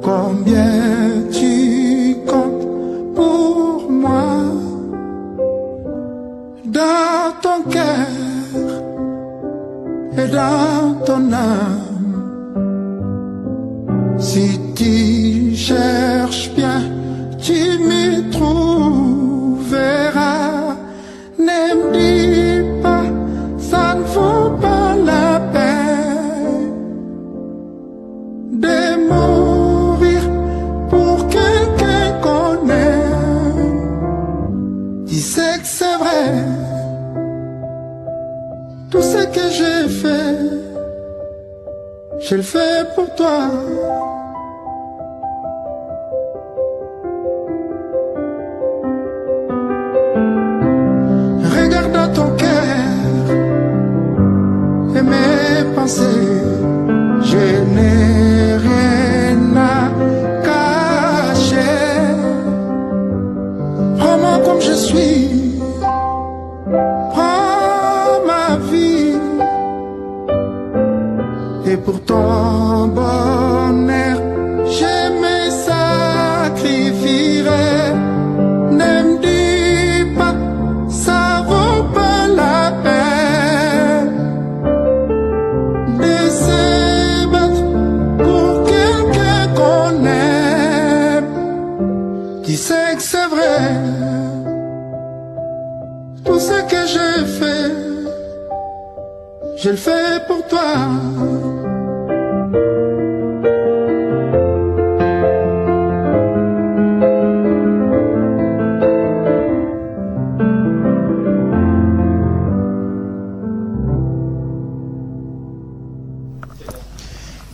combien tu comptes pour moi. Dans ton cœur et dans ton âme, si tu cherches bien, tu me trouveras. Ne me dis pas, ça ne vaut pas la peine de mourir pour quelqu'un qu'on aime. Tu sais que c'est vrai, tout ce que j'ai fait, je le fais pour toi. grand bonheur, je me sacrifierai. Ne me dis pas, ça vaut pas la peine de se battre pour quelqu'un qu'on aime. Tu sais que c'est vrai, tout ce que je fais, je le fais pour toi.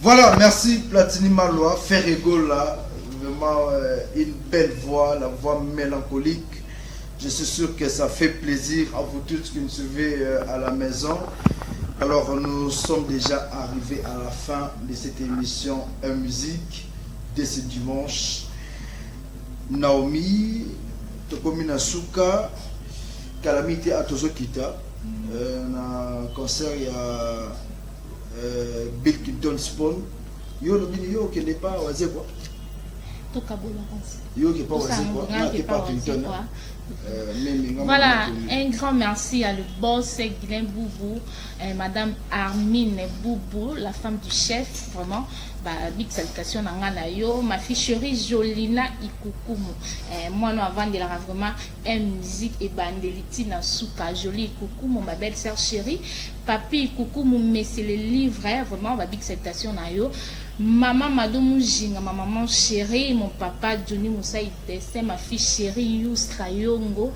Voilà, merci Platini Maloa, Ferregola, vraiment une belle voix, la voix mélancolique. Je suis sûr que ça fait plaisir à vous tous qui nous suivez à la maison. Alors nous sommes déjà arrivés à la fin de cette émission Musique de ce dimanche. Naomi, Tokomi Nasuka, Calamité Atozokita, un concert il y a Bill Clinton Spawn. Yo qui n'est pas oisé quoi. Yo qui n'est pas oisé quoi. Qui n'est pas Clinton. Voilà, un grand merci à le boss Guilain Boubou, Madame Armine Boubou, la femme du chef, vraiment. Big salutation à Nganayo, ma fille chérie Jolina Ikukumu. Moi, nous avons de la vraiment musique et bandeliti na souka jolie Ikukumu, ma belle sœur chérie. Papi Ikukumu, mais c'est le livre, vraiment, big salutation à yo. Maman Madou Jinga, ma maman chérie, mon papa Johnny Moussaï Dessin, ma fille chérie Yustra Yongo,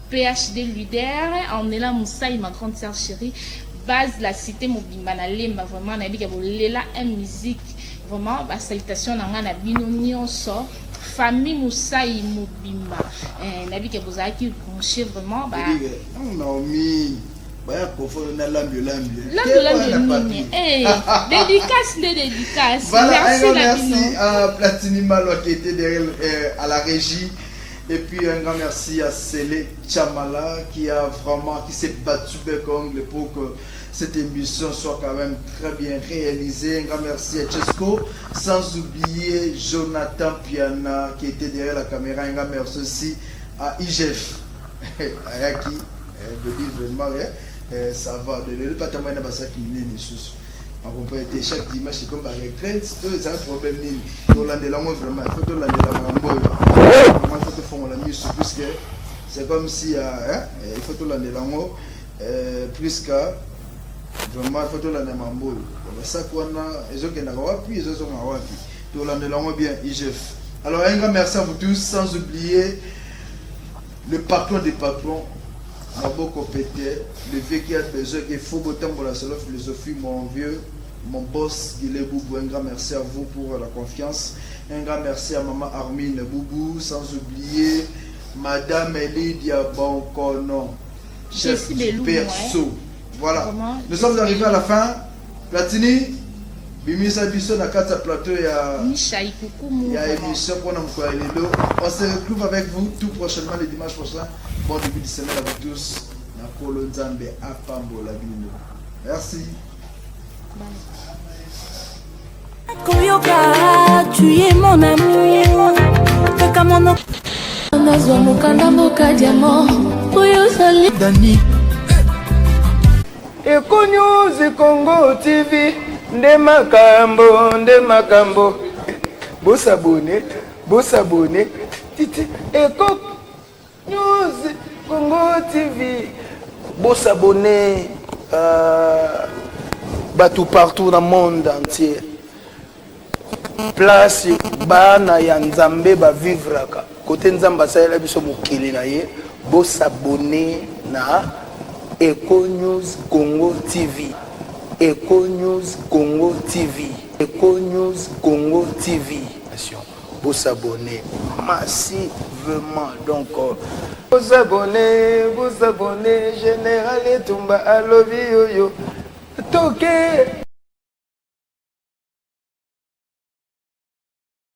PhD Luder, on est là Moussaï, ma grande sœur chérie, base la cité Mobimba na Lemba, vraiment, on a dit qu'il y a la musique, vraiment, salutation à la Binonion sort. Famille Moussaï Mobimba, on a dit que vous avez branché vraiment. Naomi. Dédicace. Voilà, merci à Platini Maloa qui était derrière à la régie. Et puis un grand merci à Sele Chamala qui s'est battu bec ongle pour que cette émission soit quand même très bien réalisée. Un grand merci à Chesco, sans oublier Jonathan Piana qui était derrière la caméra. Un grand merci aussi à IGF Ayaki de vraiment ça va le patamana basa qui n'est ni sous on peut être chaque dimanche c'est comme par retraite c'est un problème ni dans l'anglais vraiment il faut de l'anglais vraiment il faut te faire la mieux plus que c'est comme si il faut de l'anglais plus que vraiment il faut de l'anglais mambo ça qu'on a ils ont qu'un wapi ils ont un wapi de l'anglais bien IGF. Alors un grand merci à vous tous, sans oublier le patron des patrons. Maboko Pété, le vieux qui a besoin, qu'il faut autant pour la seule philosophie, mon vieux, mon boss, Guilé Boubou. Un grand merci à vous pour la confiance. Un grand merci à maman Armine Boubou, sans oublier Madame Lydia Bonkono, chef du perso. Voilà, nous sommes arrivés à la fin. Platini, Bimisa Bisso na kata plateau ya émission pour nous. On se retrouve avec vous tout prochainement le dimanche prochain. Bon début de semaine à vous tous. Na Kolo Nzambe Apambo la Bino. Merci. Koyoka, tu es mon amour. Kaka mono. Nazo mukanda moka diamant. Koyo sali. Dani. Eko News Congo TV. Nde makambo. Bosabone. Titi. Eko News Congo TV. Bosabone. Batou partout dans le monde entier. Place bana ya Nzambe ba vivraka. Côté Nzamba saela biso mokili na ye. Bosabone na Eko News Congo TV. Eko News Congo TV. Eko News Congo TV. Vous abonnez massivement. Donc, vous abonnez, Général Etumba, I love you, yo. Toquez.